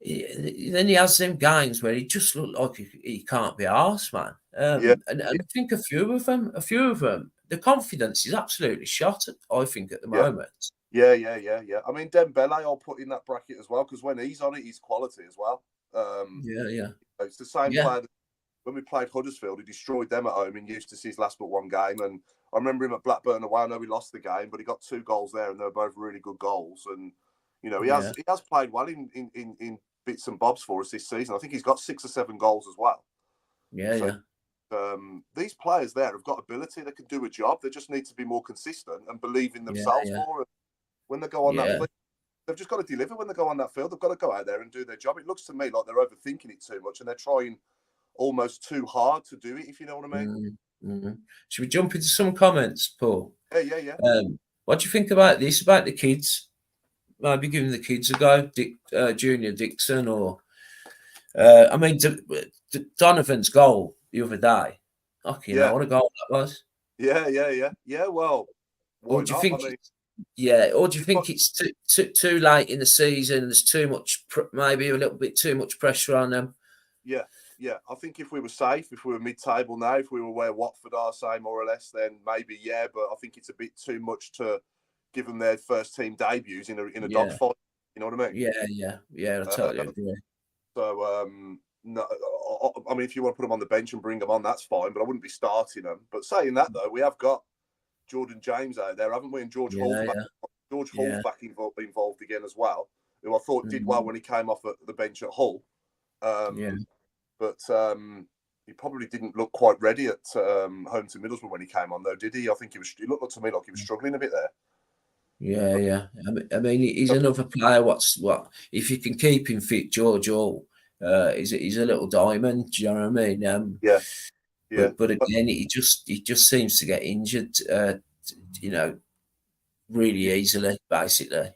he has them games where he just looks like he can't be arsed, man. And I think a few of them, the confidence is absolutely shot, I think, at the moment. Yeah. I mean, Dembele, I'll put in that bracket as well, because when he's on it, he's quality as well. It's the same player that when we played Huddersfield, he destroyed them at home in Eustace's last but one game. And I remember him at Blackburn away. I know we lost the game, but he got 2 goals there, and they were both really good goals. And you know, he has played well in bits and bobs for us this season. I think he's got 6 or 7 goals as well. These players there have got ability. They can do a job. They just need to be more consistent and believe in themselves more. And when they go on that field, they've just got to deliver. When they go on that field, they've got to go out there and do their job. It looks to me like they're overthinking it too much and they're trying almost too hard to do it, if you know what I mean. Should we jump into some comments, Paul? Yeah. What do you think about this, about the kids? Maybe giving the kids a go, Junior Dixon, or I mean, Donovan's goal the other day. What a goal that was! Yeah. Well, or do you think? Or do you think it's too late in the season? There's too much, maybe a little bit too much pressure on them. Yeah. I think if we were safe, if we were mid-table now, if we were where Watford are, say more or less, then maybe But I think it's a bit too much to give them their first team debuts in a dogfight. You know what I mean? Yeah. I totally agree. So, no, I mean, if you want to put them on the bench and bring them on, that's fine. But I wouldn't be starting them. But saying that though, we have got Jordan James out there, haven't we? And George Hall's back involved again as well, who I thought did well when he came off at the bench at Hull. But he probably didn't look quite ready at home to Middlesbrough when he came on, though, did he? I think he looked to me like he was struggling a bit there. Yeah. I mean, he's another player. If you can keep him fit, George Hall, he's a little diamond. Do you know what I mean? But again, he just seems to get injured. You know, really easily, basically.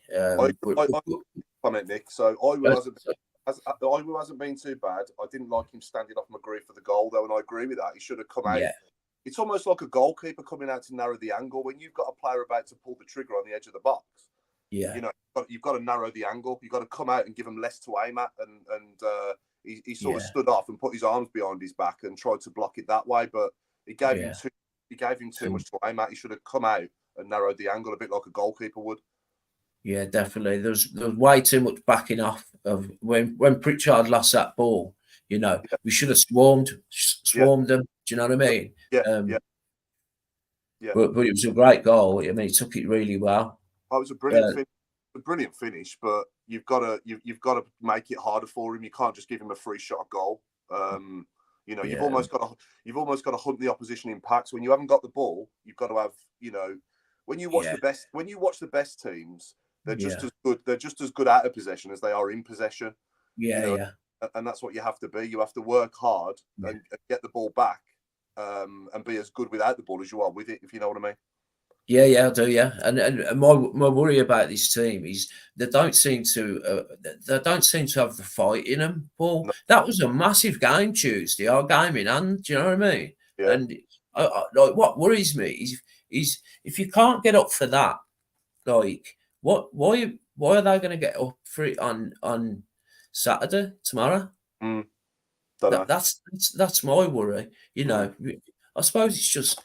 Comment, Nick. So Iwu hasn't been too bad. I didn't like him standing off McGree for the goal, though, and I agree with that. He should have come out. It's almost like a goalkeeper coming out to narrow the angle. When you've got a player about to pull the trigger on the edge of the box, you know, you've got to narrow the angle. You've got to come out and give him less to aim at. And he sort of stood off and put his arms behind his back and tried to block it that way. But it gave him too much to aim at. He should have come out and narrowed the angle a bit like a goalkeeper would. Yeah, definitely. There's way too much backing off of when Pritchard lost that ball. You know, we should have swarmed them. Do you know what I mean? Yeah. But it was a great goal. I mean, he took it really well. It was a brilliant finish. But you've got to make it harder for him. You can't just give him a free shot goal. You know, you've almost got to hunt the opposition in packs. When you haven't got the ball, you've got to have, you know, when you watch the best teams, they're just as good. They're just as good out of possession as they are in possession. And that's what you have to be. You have to work hard and get the ball back, and be as good without the ball as you are with it. If you know what I mean. Yeah, I do. Yeah, and my worry about this team is they don't seem to have the fight in them. Paul, that was a massive game Tuesday. Our game in hand. Do you know what I mean? And like, what worries me is if you can't get up for that, like, why are they going to get up for it on Saturday tomorrow? That's my worry. I suppose it's just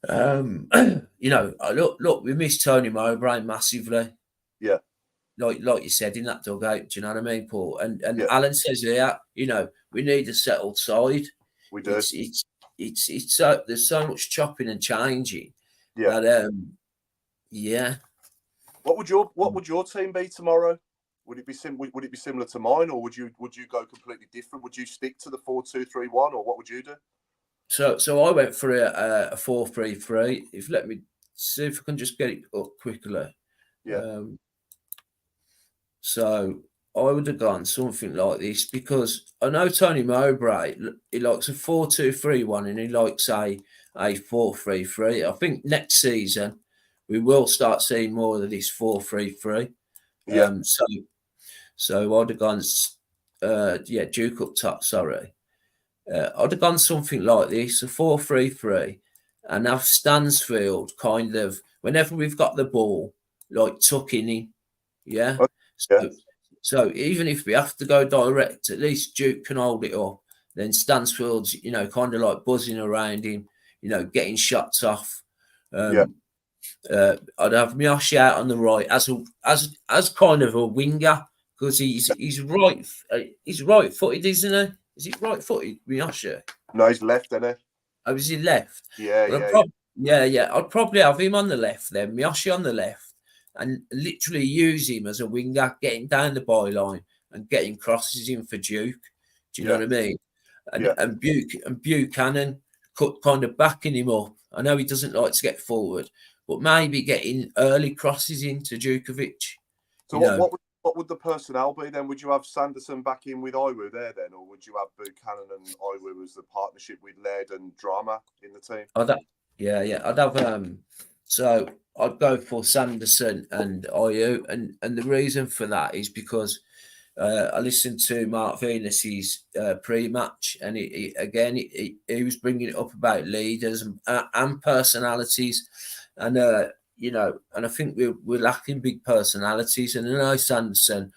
look, we miss Tony Mowbray massively. Yeah. Like you said in that dugout, do you know what I mean, Paul? And Yeah. Alan says here, we need a settled side. We do. It's so there's so much chopping and changing. Yeah. That yeah. What would your team be tomorrow? Would it be similar to mine, or would you go completely different? Would you stick to the 4-2-3-1, or what would you do? So I went for a 4-3-3. If let me see if I can just get it up quickly. Yeah. So I would have gone something like this, because I know Tony Mowbray, he likes a 4-2-3-1 and he likes a 4-3-3. I think next season we will start seeing more of this 4-3-3. Yeah. So I'd have gone, Duke up top. Sorry, I'd have gone something like this: a 4-3-3, and have Stansfield kind of whenever we've got the ball, like tucking in. Yeah. So even if we have to go direct, at least Duke can hold it up. Then Stansfield's, kind of like buzzing around him, getting shots off. I'd have Miyoshi out on the right as kind of a winger, because he's right-footed, isn't he? Is he right-footed, Miyoshi? No, he's left, isn't he? Oh, is he left? Yeah. I'd probably have him on the left then, Miyoshi on the left, and literally use him as a winger, getting down the byline and getting crosses in for Duke. Do you know what I mean? And Buchanan kind of backing him up. I know he doesn't like to get forward, but maybe getting early crosses into Djukovic. So what would the personnel be then? Would you have Sanderson back in with Iwu there then, or would you have Buchanan and Iwu as the partnership with Laird and Drama in the team? I'd have so I'd go for Sanderson and Iwu, and the reason for that is because I listened to Mark Venus's pre-match, and he was bringing it up about leaders and personalities, and and I think we're lacking big personalities, and I know Sanderson,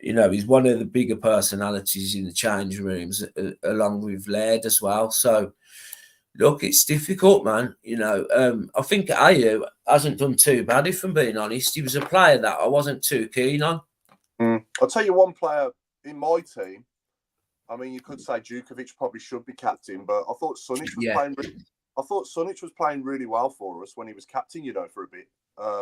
he's one of the bigger personalities in the change rooms, along with Laird as well. So look, it's difficult, man. I think Ayew hasn't done too bad, if I'm being honest. He was a player that I wasn't too keen on. I'll tell you one player in my team. I mean, you could say Djukovic probably should be captain, but I thought Sunic was playing. I thought Sunic was playing really well for us when he was captain. For a bit.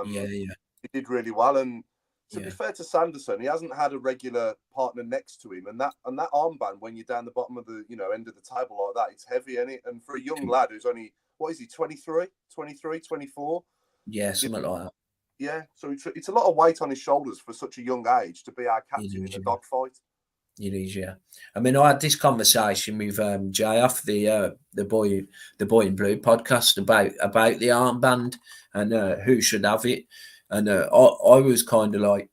He did really well, and to be fair to Sanderson, he hasn't had a regular partner next to him, and that armband when you're down the bottom of the end of the table like that, it's heavy, isn't it? And for a young lad who's only, what is he, 23, 24? Yeah, something like that. Yeah, so it's a lot of weight on his shoulders for such a young age to be our captain in a dogfight. It is, yeah. I mean, I had this conversation with Jay off the boy in blue podcast about the armband and who should have it, and I was kind of like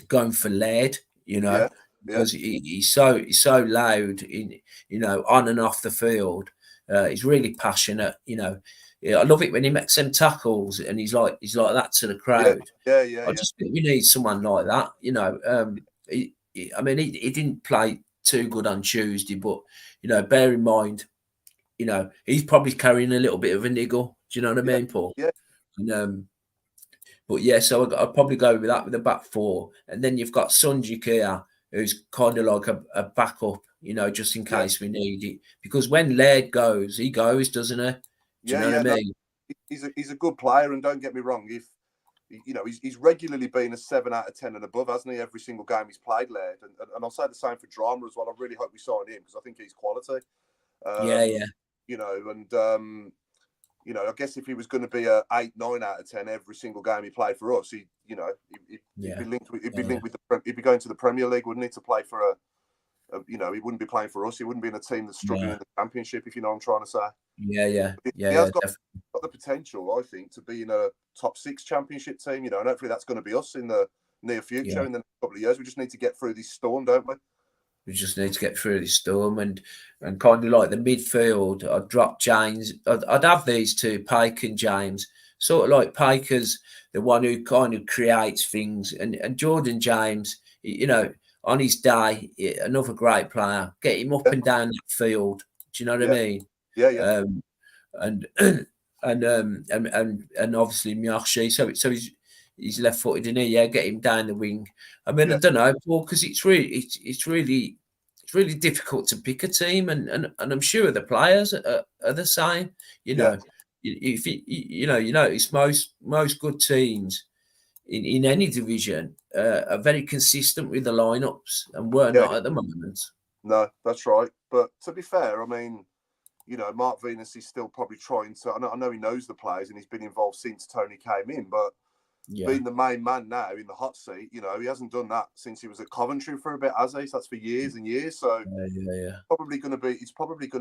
going for Laird, because he's so loud in on and off the field. He's really passionate, I love it when he makes them tackles and he's like that to the crowd. Yeah. I just think we need someone like that. He didn't play too good on Tuesday, but bear in mind, he's probably carrying a little bit of a niggle. Do you know what I mean, Paul? Yeah. And, but yeah, so I'd probably go with that with the back four, and then you've got Sunji Kia, who's kind of like a backup, just in case we need it. Because when Laird goes, he goes, doesn't he? Do you know what I mean? No, he's a good player, and don't get me wrong. If he's regularly been a 7 out of 10 and above, hasn't he? Every single game he's played, Laird, and I'll say the same for Drama as well. I really hope we sign him because I think he's quality. I guess if he was going to be a 8, 9 out of 10 every single game he played for us, he'd be linked with he'd be going to the Premier League, wouldn't he, to play for he wouldn't be playing for us. He wouldn't be in a team that's struggling in the Championship, if you know what I'm trying to say. He has got the potential, I think, to be in a top 6 Championship team, and hopefully that's going to be us in the near future in the next couple of years. We just need to get through this storm, don't we? We just need to get through this storm and kind of like the midfield. I'd drop James. I'd have these two, Pike and James. Sort of like Piker's the one who kind of creates things, and Jordan James, on his day, another great player. Get him up and down that field. Do you know what I mean? Yeah. And and obviously Miyashi. So he's left-footed, isn't he? Yeah, get him down the wing. I mean, I don't know, Paul, because it's really difficult to pick a team, and I'm sure the players are the same. If you notice most good teams in any division are very consistent with the lineups, and we're not at the moment. No, that's right. But to be fair, I mean, Mark Venus is still probably trying to. I know he knows the players and he's been involved since Tony came in, but being the main man now in the hot seat, he hasn't done that since he was at Coventry for a bit, has he? So that's for years and years. So it's probably going to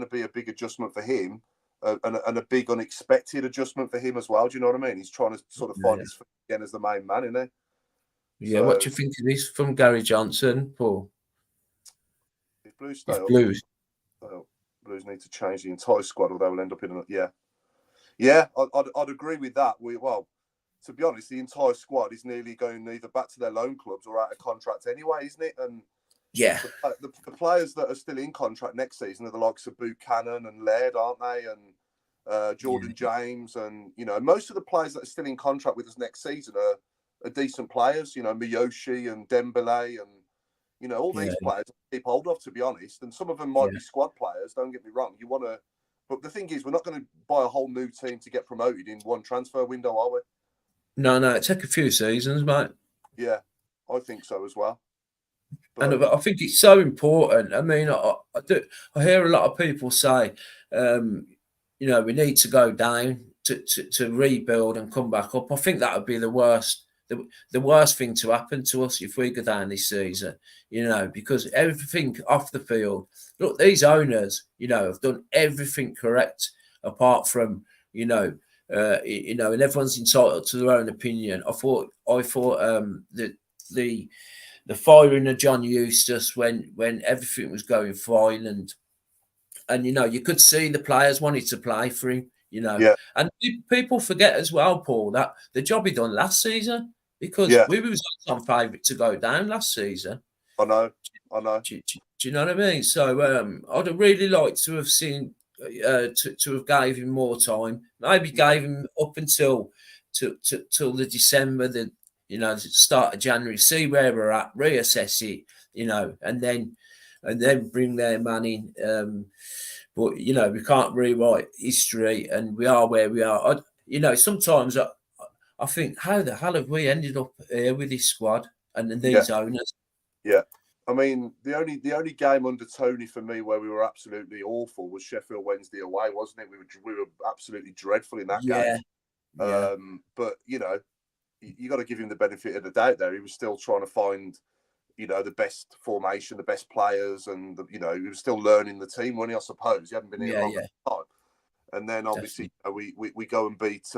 be a big adjustment for him, and a big unexpected adjustment for him as well. Do you know what I mean? He's trying to sort of find his feet again as the main man, isn't he? Yeah. So, what do you think of this from Gary Johnson, Paul? If Blues stay up, Blues need to change the entire squad, or they will end up in I'd agree with that. To be honest, the entire squad is nearly going either back to their loan clubs or out of contract anyway, isn't it? And the players that are still in contract next season are the likes of Buchanan and Laird, aren't they? And Jordan James, and most of the players that are still in contract with us next season are decent players. Miyoshi and Dembele and all these players keep hold of, to be honest. And some of them might be squad players. Don't get me wrong. But the thing is, we're not going to buy a whole new team to get promoted in one transfer window, are we? No, it take a few seasons, mate. Yeah, I think so as well. But, and I think it's so important. I mean, I hear a lot of people say, we need to go down to rebuild and come back up. I think that would be the worst thing to happen to us if we go down this season, because everything off the field. Look, these owners, have done everything correct apart from, and everyone's entitled to their own opinion. I thought the firing of John Eustace when everything was going fine and you could see the players wanted to play for him, and people forget as well, Paul, that the job he done last season, because we was on favourite to go down last season. I know. Do you know what I mean? So I'd have really liked to have seen to have gave him more time. Maybe gave him up until till the December, the start of January, see where we're at, reassess it, and then bring their man in. But we can't rewrite history, and we are where we are. Sometimes I think, how the hell have we ended up here with this squad and these owners? Yeah. I mean, the only game under Tony for me where we were absolutely awful was Sheffield Wednesday away, wasn't it? We were absolutely dreadful in that game. But you got to give him the benefit of the doubt there. He was still trying to find, the best formation, the best players, and he was still learning the team, wasn't he? I suppose he hadn't been here a long time. And then obviously we go and beat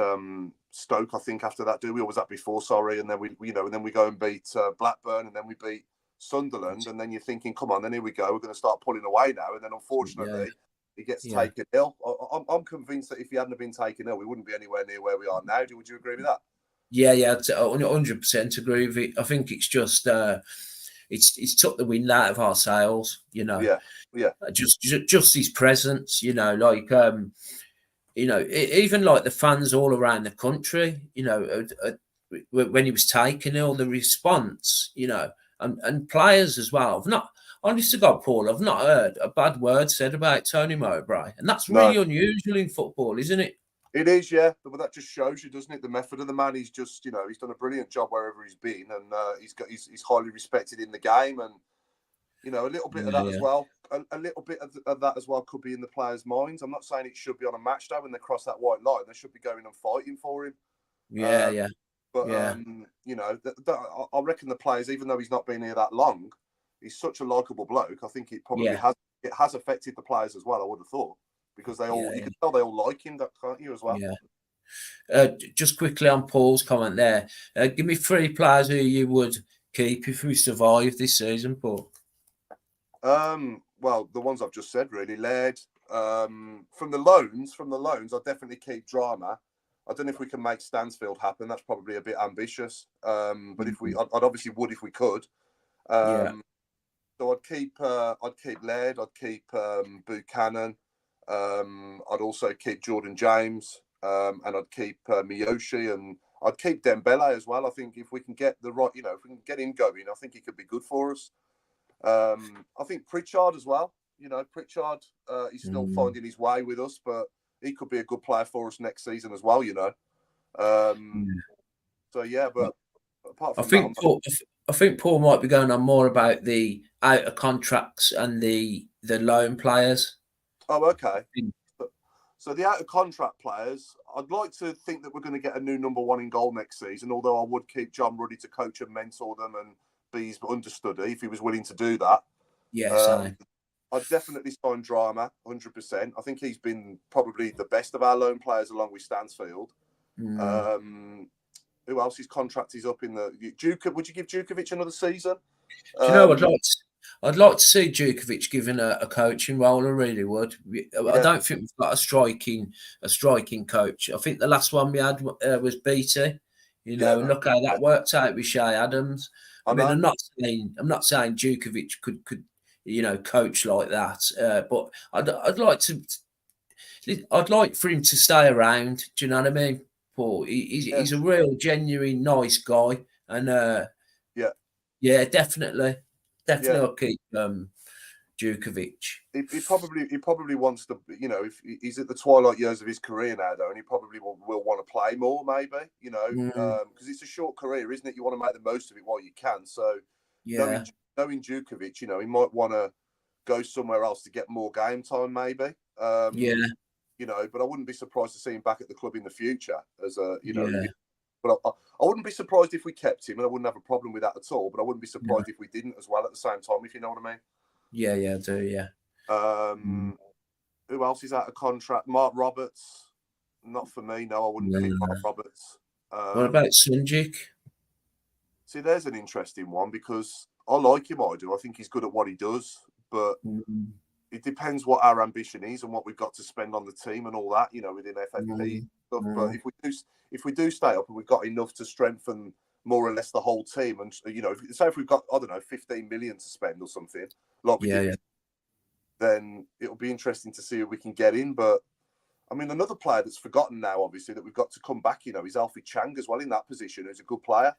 Stoke, I think, after that. We always that before? Sorry, and then we go and beat Blackburn, and then we beat Sunderland, and then you're thinking, come on, then here we go, we're going to start pulling away now, and then unfortunately he gets taken ill. I'm convinced that if he hadn't been taken ill, we wouldn't be anywhere near where we are now. Would you agree with that? Yeah, 100% agree with it. I think it's just it's took the wind out of our sails, just his presence, even like the fans all around the country, when he was taken ill, the response, and players as well. Honest to God, Paul, I've not heard a bad word said about Tony Mowbray. And that's really unusual in football, isn't it? It is, yeah. But that just shows you, doesn't it, the method of the man. He's just, he's done a brilliant job wherever he's been, and he's highly respected in the game, and a little bit of that as well. A little bit of that as well could be in the players' minds. I'm not saying it should be on a match day when they cross that white line. They should be going and fighting for him. But I reckon the players, even though he's not been here that long, he's such a likable bloke. I think it probably has affected the players as well. I would have thought, because you can tell they all like him, can't you, as well? Yeah. Just quickly on Paul's comment there, give me 3 players who you would keep if we survive this season, Paul. Well, the ones I've just said really. Laird. From the loans, I'll definitely keep Drama. I don't know if we can make Stansfield happen. That's probably a bit ambitious. But if I'd obviously would if we could. So I'd keep Laird. I'd keep Buchanan. I'd also keep Jordan James, and I'd keep Miyoshi, and I'd keep Dembele as well. I think if we can get the right, if we can get him going, I think he could be good for us. I think Pritchard as well. Pritchard, he's still finding his way with us, but he could be a good player for us next season as well. So yeah, but apart from I think Paul might be going on more about the out of contracts and the loan players. Oh, okay. So the out of contract players, I'd like to think that we're going to get a new number one in goal next season. Although I would keep John Ruddy to coach and mentor them and be his understudy if he was willing to do that. Yes, I'd definitely sign Drama, 100%. I think he's been probably the best of our loan players along with Stansfield. Who else? His contract is up in the would you give Djukovic another season? Do you know, I'd like to see Djukovic given a coaching role. I really would. I don't think we've got a striking coach. I think the last one we had was BT. And look how that worked out with Shay Adams. I mean, I'm not saying Djukovic could coach like that, but I'd like for him to stay around. Do you know what I mean, Paul? He's a real genuine nice guy, and definitely I'll keep Djukovic. He probably wants to, if he's at the twilight years of his career now, though, and he probably will want to play more, maybe, because it's a short career, isn't it? You want to make the most of it while you can. So, knowing Djukovic, he might want to go somewhere else to get more game time, maybe. But I wouldn't be surprised to see him back at the club in the future as a, But I wouldn't be surprised if we kept him, and I wouldn't have a problem with that at all. But I wouldn't be surprised if we didn't as well at the same time, if you know what I mean. Yeah, I do. Yeah. Who else is out of contract? Mark Roberts. Not for me. No, I wouldn't keep Mark Roberts. What about Sunjic? See, there's an interesting one because I like him. I do. I think he's good at what he does, but it depends what our ambition is and what we've got to spend on the team and all that. Within FFP stuff. But if we do stay up and we've got enough to strengthen more or less the whole team, and if we've got 15 million to spend or something, like we did, then it'll be interesting to see who we can get in. But I mean, another player that's forgotten now, obviously, that we've got to come back, is Alfie Chang as well in that position. Who's a good player.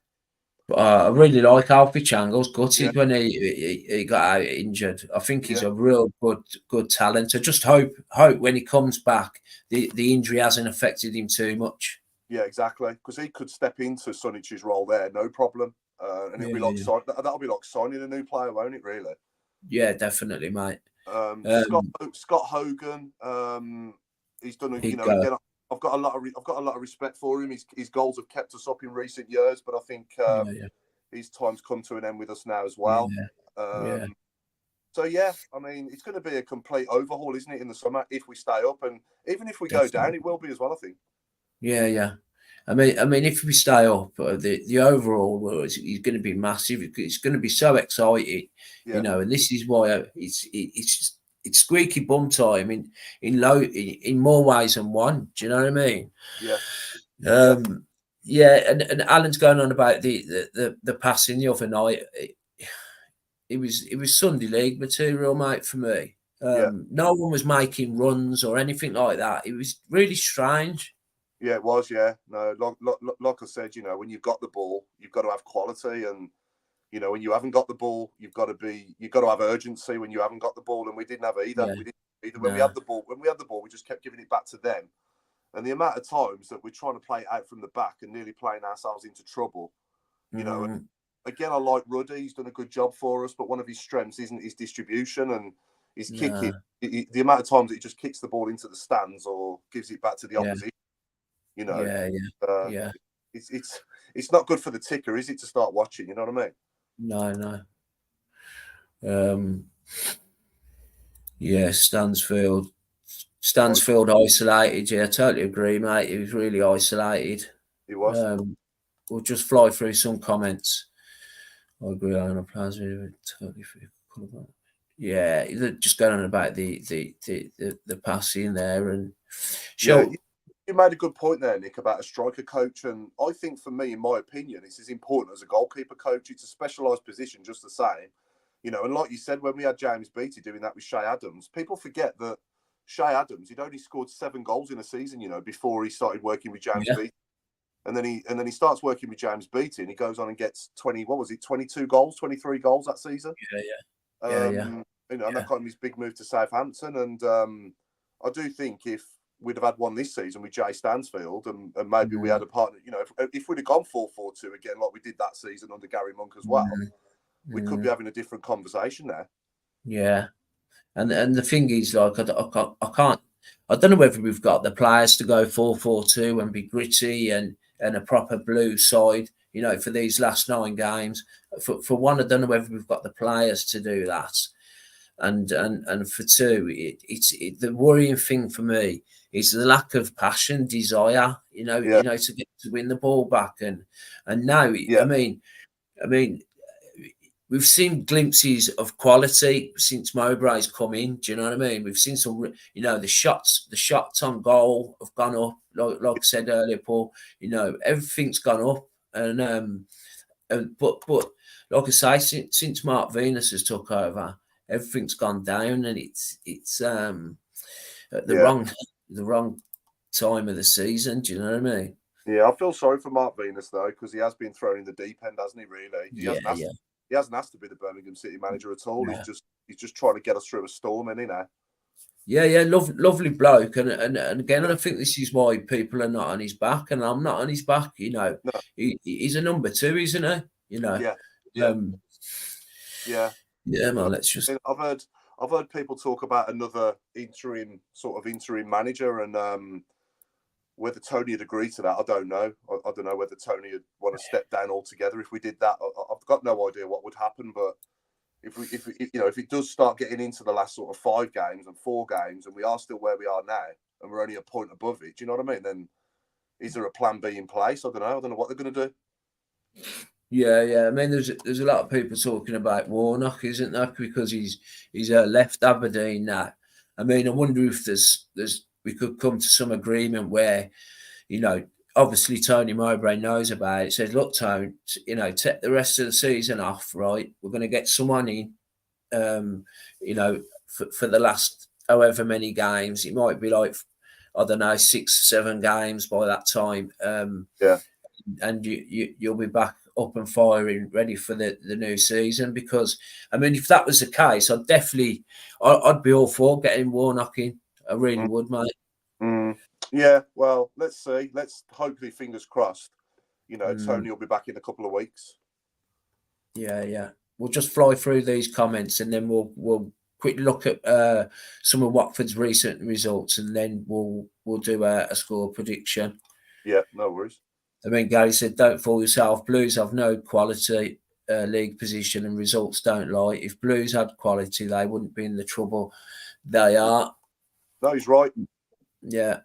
I really like Alfie Chang. I was gutted when he got out injured. I think he's a real good talent. I just hope when he comes back, the injury hasn't affected him too much. Yeah, exactly. Because he could step into Sunic's role there, no problem. And it'll be like that'll be like signing a new player, won't it? Really? Yeah, definitely, mate. Scott Hogan. He's done. Again, I've got a lot of respect for him. His goals have kept us up in recent years, but I think his time's come to an end with us now as well. So I mean, it's going to be a complete overhaul, isn't it, in the summer if we stay up, and even if we go down, it will be as well. I think. Yeah. I mean, if we stay up, the overall is going to be massive. It's going to be so exciting, and this is why it's squeaky bum time in more ways than one. Do you know what I mean? And Alan's going on about the passing the other night. It was Sunday League material, mate, for me. No one was making runs or anything like that. It was really strange. Yeah, it was. Yeah, no, like I said, when you've got the ball, you've got to have quality, and when you haven't got the ball, you've got to have urgency. When you haven't got the ball, and we didn't have either. We didn't either. When we had the ball, we just kept giving it back to them, and the amount of times that we're trying to play it out from the back and nearly playing ourselves into trouble. And again, I like Ruddy. He's done a good job for us, but one of his strengths isn't his distribution and his kicking. The amount of times that he just kicks the ball into the stands or gives it back to the opposition. It's not good for the ticker, is it, to start watching? You know what I mean? No. Stansfield isolated. Yeah, I totally agree, mate. He was really isolated. He was. We'll just fly through some comments. I agree on a plasma. Totally free. Yeah, just going on about the passing there, and sure. Yeah, you made a good point there, Nick, about a striker coach, and I think for me, in my opinion, it's as important as a goalkeeper coach. It's a specialised position, just the same, you know. And like you said, when we had James Beattie doing that with Shay Adams, people forget that Shay Adams, he'd only scored 7 goals in a season, you know, before he started working with James Beattie. And then he starts working with James Beattie, and he goes on and gets 22 goals, 23 goals that season. You know, and that got him his big move to Southampton. And I do think if we'd have had one this season with Jay Stansfield, and maybe we had a partner, you know, if we'd have gone 4-4-2 again, like we did that season under Gary Monk as well, we could be having a different conversation there. Yeah, and the thing is, like, I don't know whether we've got the players to go 4-4-2 and be gritty and a proper blue side, you know, for these last 9 games. For one, I don't know whether we've got the players to do that. And for two, it's the worrying thing for me is the lack of passion, desire, you know, to get to win the ball back. And now, I mean, we've seen glimpses of quality since Mowbray's come in. Do you know what I mean? We've seen some, you know, the shots on goal have gone up. Like I said earlier, Paul, you know, everything's gone up. And but like I say, since Mark Venus has took over, everything's gone down, and it's at the wrong time of the season. Do you know what I mean? Yeah, I feel sorry for Mark Venus though, because he has been thrown in the deep end, hasn't he? Really, he hasn't asked to be the Birmingham City manager at all. Yeah. He's just trying to get us through a storm, isn't he now? Yeah, lovely bloke, and again, I think this is why people are not on his back, and I'm not on his back. You know, no. He's a number 2, isn't he? You know, yeah, man. Let's just. I've heard people talk about another interim manager, and whether Tony would agree to that, I don't know. I don't know whether Tony would want to step down altogether if we did that. I've got no idea what would happen, but if it does start getting into the last sort of 5 games and 4 games, and we are still where we are now, and we're only a point above it, do you know what I mean? Then is there a plan B in place? I don't know what they're going to do. Yeah. I mean, there's a lot of people talking about Warnock, isn't there? Because he's left Aberdeen now. I mean, I wonder if we could come to some agreement where, you know, obviously Tony Mowbray knows about it. Says, look, Tony, you know, take the rest of the season off, right? We're going to get someone in, you know, for the last however many games. It might be like, I don't know, 6, 7 games by that time. And you'll be back up and firing, ready for the new season. Because, I mean, if that was the case, I'd be all for getting Warnock in. I really would, mate. Yeah, well, let's see. Let's hopefully, fingers crossed, you know, Tony will be back in a couple of weeks. Yeah. We'll just fly through these comments, and then we'll quickly look at some of Watford's recent results, and then we'll do a score prediction. Yeah, no worries. I mean, Gary said, don't fool yourself. Blues have no quality league position, and results don't lie. If Blues had quality, they wouldn't be in the trouble they are. No, he's right. Yeah,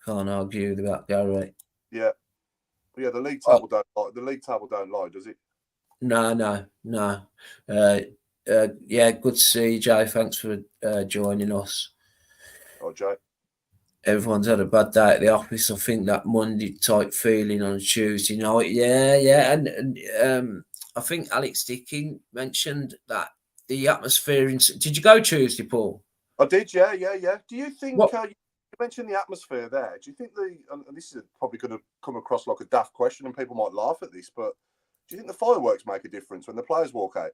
can't argue with that, Gary. Yeah. The league table don't lie. The league table don't lie, does it? No. Yeah, good to see you, Jay. Thanks for joining us. Oh, Jay. Everyone's had a bad day at the office. I think that Monday type feeling on Tuesday night. Yeah, and I think Alex Dicking mentioned that the atmosphere. Did you go Tuesday, Paul? I did. Yeah. Do you think you mentioned the atmosphere there? Do you think and this is probably going to come across like a daft question, and people might laugh at this, but do you think the fireworks make a difference when the players walk out?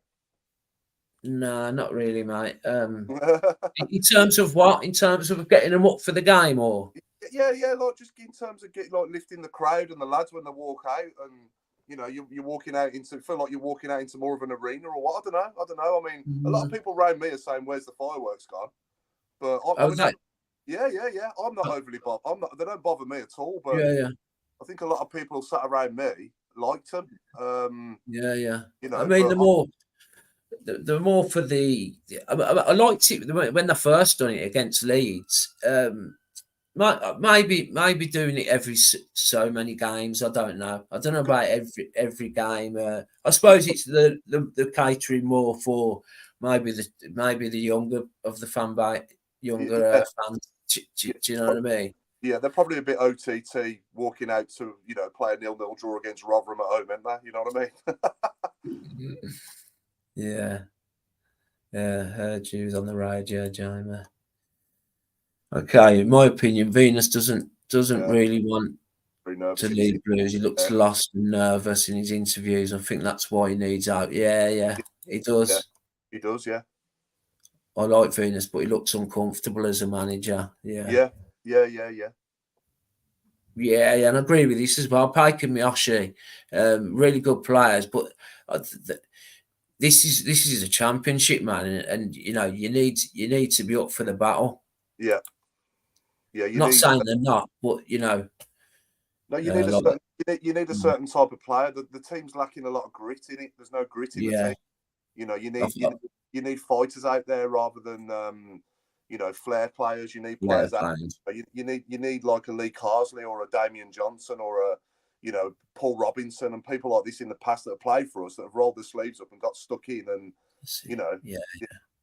No, not really, mate. In terms of what? In terms of getting them up for the game, or? Yeah. Like just in terms of lifting the crowd and the lads when they walk out, and you know you're walking out feel like you're walking out into more of an arena or what? I don't know. I mean, a lot of people around me are saying, "Where's the fireworks gone?" But yeah. I'm not overly bothered. They don't bother me at all. But I think a lot of people sat around me liked them. Yeah. You know, I mean, the more for the. I liked it when they first done it against Leeds. Maybe doing it every so many games. I don't know about every game. I suppose it's the catering more for maybe the younger of the fans. Do you know what I mean? Yeah, they're probably a bit OTT walking out to play a 0-0 draw against Rotherham at home, aren't they? You know what I mean? Yeah, heard you was on the radio, Jamie. Okay, in my opinion, Venus doesn't really want to lead Blues. He looks lost and nervous in his interviews. I think that's why he needs out. Yeah, he does. Yeah, he does, yeah. I like Venus, but he looks uncomfortable as a manager. Yeah. Yeah, and I agree with this as well. Pike and Miyoshi, really good players, but this is a championship, man, and you need to be up for the battle. Yeah. Not saying they're not, but No, you need a certain type of player. The team's lacking a lot of grit in it. There's no grit in the team. You need fighters out there rather than flair players. You need players out. You need like a Lee Carsley or a Damian Johnson or a Paul Robinson and people like this in the past that have played for us that have rolled their sleeves up and got stuck in and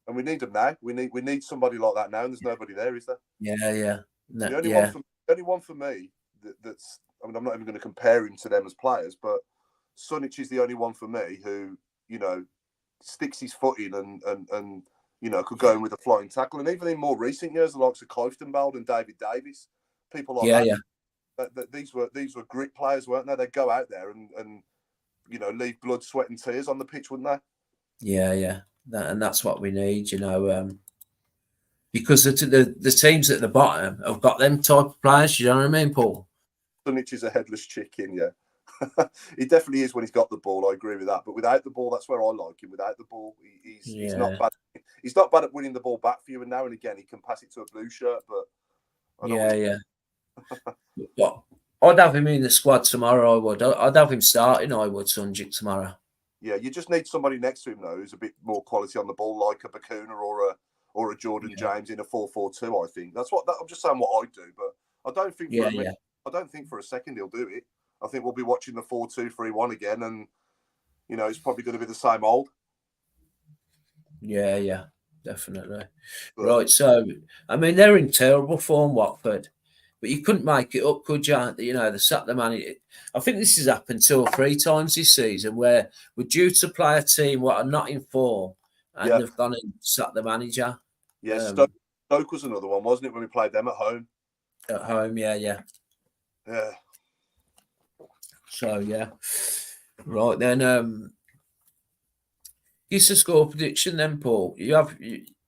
and we need them now. We need somebody like that now, and there's nobody there, is there? Yeah. No, the only one for me that's I'm not even going to compare him to them as players, but Sunic is the only one for me who sticks his foot in and could go in with a flying tackle. And even in more recent years, the likes of Cliftonbald and David Davis, people like that. These were grit players, weren't they? They'd go out there and leave blood, sweat, and tears on the pitch, wouldn't they? Yeah. And that's what we need, because the teams at the bottom have got them type of players. You know what I mean, Paul? Sunic is a headless chicken, yeah. He definitely is when he's got the ball. I agree with that. But without the ball, that's where I like him. Without the ball, he's not bad. He's not bad at winning the ball back for you. And now and again, he can pass it to a blue shirt. But But I'd have him in the squad tomorrow. I would. I'd have him starting. I would, Sunjic, tomorrow. Yeah, you just need somebody next to him though who's a bit more quality on the ball, like a Bakuna or a Jordan James in a 4-4-2. I think I'm just saying what I do, but I don't think. I don't think for a second he'll do it. I think we'll be watching the 4-2-3-1 again, and it's probably going to be the same old. Yeah, definitely. Right, so I mean they're in terrible form, Watford, but you couldn't make it up, could you? They sacked the manager. I think this has happened 2 or 3 times this season where we're due to play a team what are not in form, and they've gone and sacked the manager. Yeah, Stoke was another one, wasn't it, when we played them at home? At home, yeah. Yeah. So right then. It's a score prediction then, Paul. You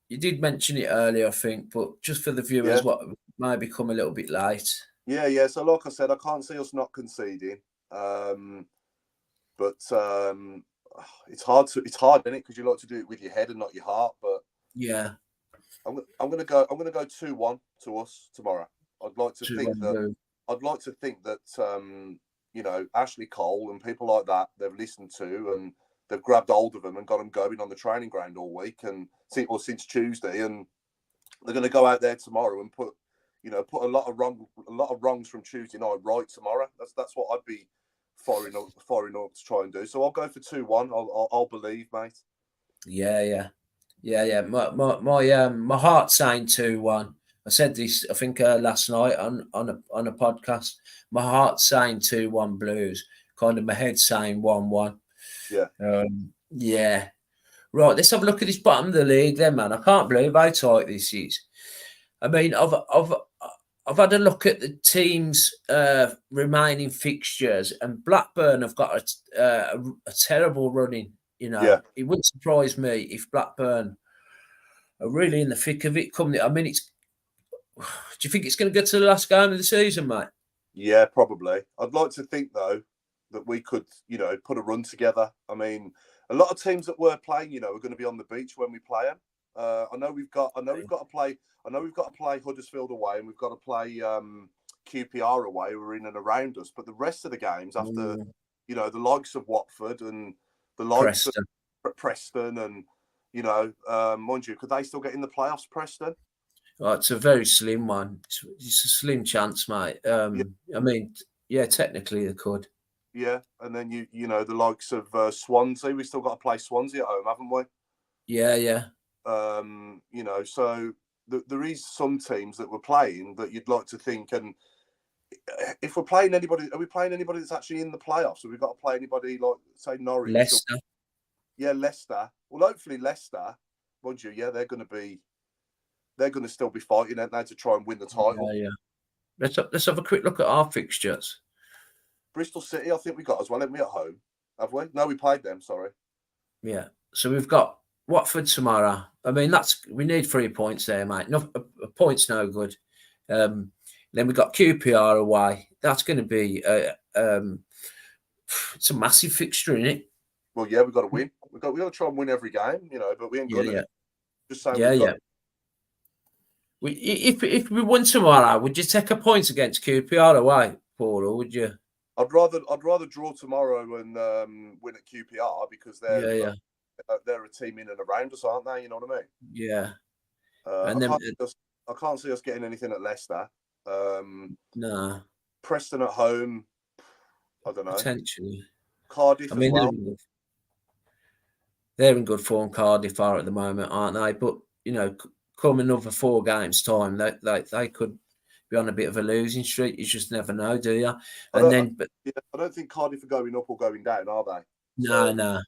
did mention it earlier, I think, but just for the viewers, what might become a little bit late. Yeah. So like I said, I can't see us not conceding, but it's hard, isn't it? Because you like to do it with your head and not your heart. But yeah, I'm gonna go 2-1 to us tomorrow. I'd like to think that Ashley Cole and people like that they've listened to and they've grabbed hold of them and got them going on the training ground all week and since Tuesday, and they're going to go out there tomorrow and put a lot of wrongs from Tuesday night right tomorrow. That's what I'd be firing up to try and do. So I'll go for 2-1. I'll believe, mate. Yeah. My heart's saying 2-1. I said this, I think, last night on a podcast. My heart's saying 2-1 Blues. Kind of my head saying 1-1. Yeah. Right, let's have a look at this bottom of the league then, man. I can't believe how tight this is. I mean, I've had a look at the teams' remaining fixtures, and Blackburn have got a terrible running. It wouldn't surprise me if Blackburn are really in the thick of it. Do you think it's going to go to the last game of the season, mate? Yeah, probably. I'd like to think though that we could, put a run together. I mean, a lot of teams that we're playing, are going to be on the beach when we play them. I know we've got to play Huddersfield away, and we've got to play QPR away. We're in and around us, but the rest of the games after, the likes of Watford and the likes of Preston, and mind you, could they still get in the playoffs, Preston? Oh, it's a very slim one. It's a slim chance, mate. I mean, technically they could. Yeah, and then the likes of Swansea. We still got to play Swansea at home, haven't we? Yeah. You know, so there is some teams that we're playing that you'd like to think, and if we're playing anybody, are we playing anybody that's actually in the playoffs? Have we got to play anybody like, say, Norwich? Leicester. Yeah, Leicester. Well, hopefully Leicester, mind you, yeah, they're going to still be fighting, aren't they, to try and win the title. Yeah. Let's have a quick look at our fixtures. Bristol City, I think we got as well, haven't we, at home? Have we? No, we played them, sorry. Yeah. So we've got Watford tomorrow. I mean, we need 3 points there, mate. No, a point's no good. Then we've got QPR away. That's going to be it's a massive fixture, isn't it? Well, yeah, we've got to win. We've got to try and win every game, you know, but we ain't got to. Just saying we've got. If we won tomorrow, would you take a point against QPR away, Paul, or would you? I'd rather draw tomorrow and win at QPR because they're a team in and around us, aren't they? You know what I mean? Yeah. And I can't see us getting anything at Leicester. No. Preston at home. I don't know. Potentially. Cardiff as well. They're in good form. Cardiff are at the moment, aren't they? But you know, come another 4 games time, they could be on a bit of a losing streak. You just never know, do you? I don't think Cardiff are going up or going down, are they? No.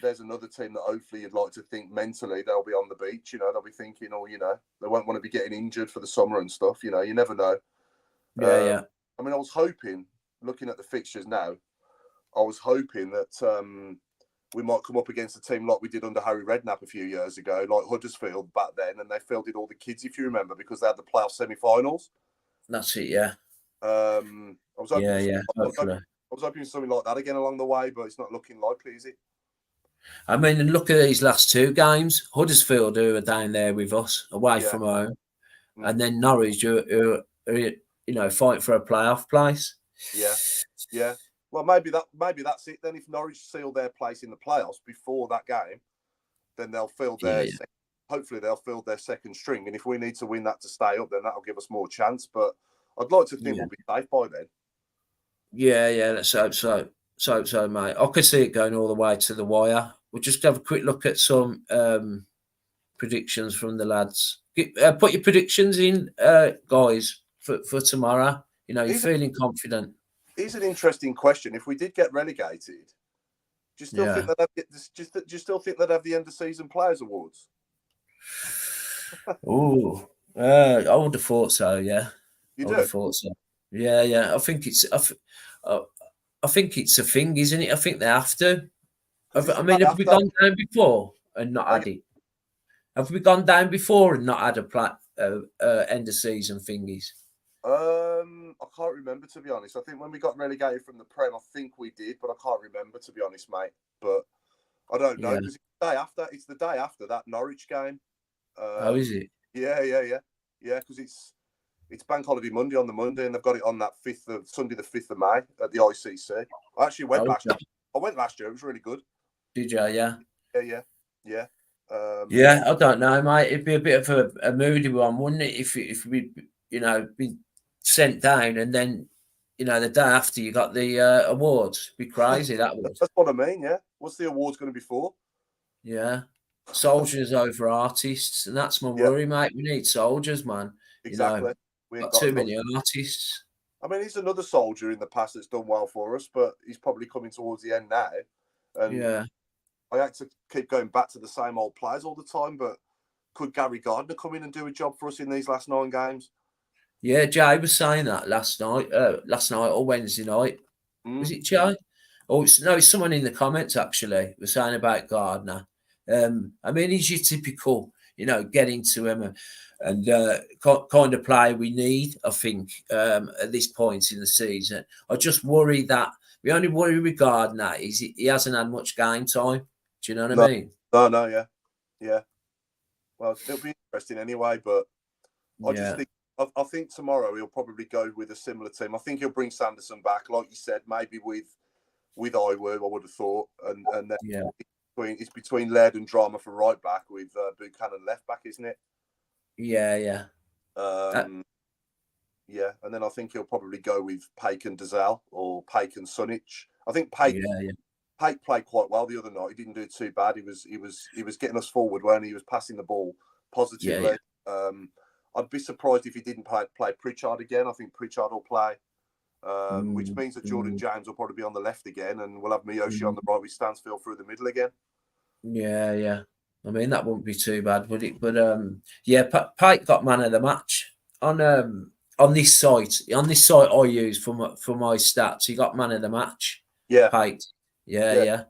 There's another team that hopefully you'd like to think mentally they'll be on the beach. You know, they'll be thinking, you know, they won't want to be getting injured for the summer and stuff. You know, you never know. Yeah. I mean, I was hoping, looking at the fixtures now, I was hoping that we might come up against a team like we did under Harry Redknapp a few years ago, like Huddersfield back then, and they fielded all the kids, if you remember, because they had the playoff semi-finals. That's it, yeah. I was hoping hopefully. I was hoping something like that again along the way, but it's not looking likely, is it? I mean, and look at these last 2 games. Huddersfield, who are down there with us, away from home, and then Norwich, who you know, fight for a playoff place. Yeah. Well, maybe that's it then. If Norwich seal their place in the playoffs before that game, then they'll fill hopefully they'll fill their second string. And if we need to win that to stay up, then that'll give us more chance. But I'd like to think we'll be safe by then. Yeah, let's hope so. So, mate. I could see it going all the way to the wire. We'll just have a quick look at some predictions from the lads. Put your predictions in, guys, for tomorrow. You know, you're feeling confident. Here's an interesting question. If we did get relegated, do you still think they'd have the end of season players awards? Oh, I would have thought so. Yeah, I would have thought so. Yeah. I think it's a thing, isn't it? I think they have to. I mean, have we gone down before and not had it? Have we gone down before and not had a end of season thingies? I can't remember, to be honest. I think when we got relegated from the Prem, I think we did, but I can't remember, to be honest, mate. But I don't know because it's the day after that Norwich game. Is it? Yeah. Because it's Bank Holiday Monday on the Monday, and they've got it on that Sunday, the 5th of May at the ICC. I actually went last year. I went last year. It was really good. Did you? Yeah. Yeah. I don't know, mate. It'd be a bit of a moody one, wouldn't it? If we, you know, been sent down and then, you know, the day after you got the awards. It'd be crazy, that would. That's what I mean, yeah. What's the awards going to be for? Yeah. Soldiers over artists. And that's my worry, mate. We need soldiers, man. Exactly. You know, we got too many artists. I mean, he's another soldier in the past that's done well for us, but he's probably coming towards the end now. And I had to keep going back to the same old players all the time, but could Gary Gardner come in and do a job for us in these last 9 games? Yeah, Jay was saying that last night or Wednesday night. Was it Jay? Oh, it's someone in the comments actually was saying about Gardner. I mean, he's your typical, you know, get into him and kind of player we need, I think, at this point in the season. I just worry that the only worry with Gardner is he hasn't had much game time. Do you know what I mean? No, yeah. Well, it'll be interesting anyway, but I think tomorrow he'll probably go with a similar team. I think he'll bring Sanderson back, like you said, maybe with Iwood, I would have thought, and then it's between Laird and Drama for right back with Buchanan left back, isn't it? Yeah. Yeah, and then I think he'll probably go with Paik and Dazal or Paik and Sunic. I think Paik. Pate played quite well the other night. He didn't do too bad. He was getting us forward when he was passing the ball positively. Yeah. I'd be surprised if he didn't play Pritchard again. I think Pritchard will play, which means that Jordan James will probably be on the left again, and we'll have Miyoshi on the right with Stansfield through the middle again. Yeah. I mean, that wouldn't be too bad, would it? But yeah, Pate got man of the match on this site. On this site I use for my stats, he got man of the match. Yeah, Pate. Yeah.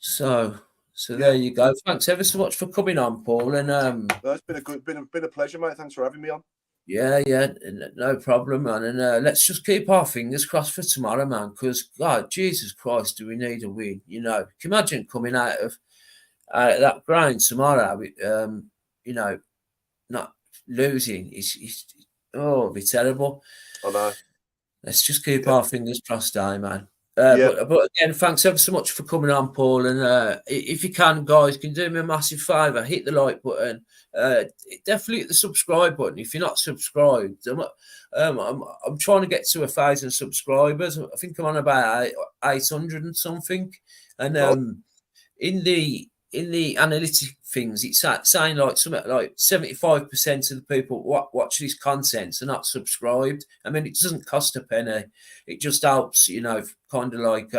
So there you go. Thanks ever so much for coming on, Paul. And it's been a pleasure, mate. Thanks for having me on. Yeah, no problem, man. And let's just keep our fingers crossed for tomorrow, man. Because God, Jesus Christ, do we need a win? You know, can you imagine coming out of that ground tomorrow? Not losing. It'd be terrible. I know. Let's just keep our fingers crossed, man. But again, thanks ever so much for coming on, Paul. And if you can, guys, can you do me a massive favour? Hit the like button. Definitely hit the subscribe button if you're not subscribed. I'm trying to get to 1,000 subscribers. I think I'm on about 800 and something. And in the analytic things, it's saying like something like 75% of the people watch this content are not subscribed. I mean, it doesn't cost a penny. It just helps, kind of like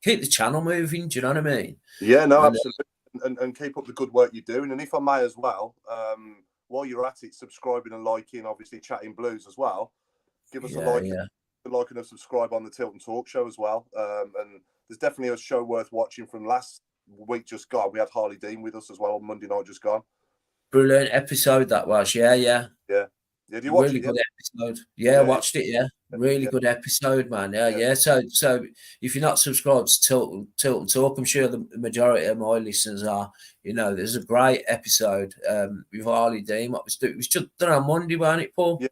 keep the channel moving. Do you know what I mean? Yeah, no, absolutely. And keep up the good work you're doing. And if I may as well, while you're at it, subscribing and liking, obviously, Chatting Blues as well. Give us a like and a subscribe on the Tilt and Talk show as well. And there's definitely a show worth watching from last week just gone. We had Harley Dean with us as well on Monday night just gone. Brilliant episode that was. Yeah. Did you watch really it? Good episode. Yeah, I watched it. Yeah, really good episode, man. Yeah. So if you're not subscribed to Tilt and Talk, I'm sure the majority of my listeners are. There's a great episode with Harley Dean. It was just done on Monday, wasn't it, Paul? Yeah,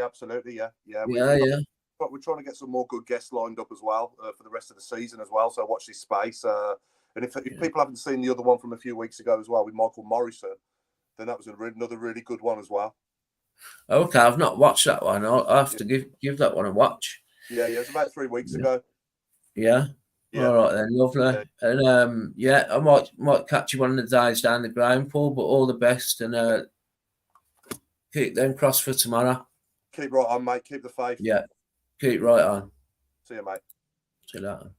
absolutely. We're trying to get some more good guests lined up as well for the rest of the season as well. So watch this space. And if people haven't seen the other one from a few weeks ago as well with Michael Morrison, then that was another really good one as well. Okay, I've not watched that one. I'll have to give that one a watch. Yeah, it's about 3 weeks ago. Yeah. All right then, lovely. And I might catch you one of the days down the ground, Paul. But all the best, and keep them crossed for tomorrow. Keep right on, mate. Keep the faith. Yeah, keep right on. See you, mate. See you later.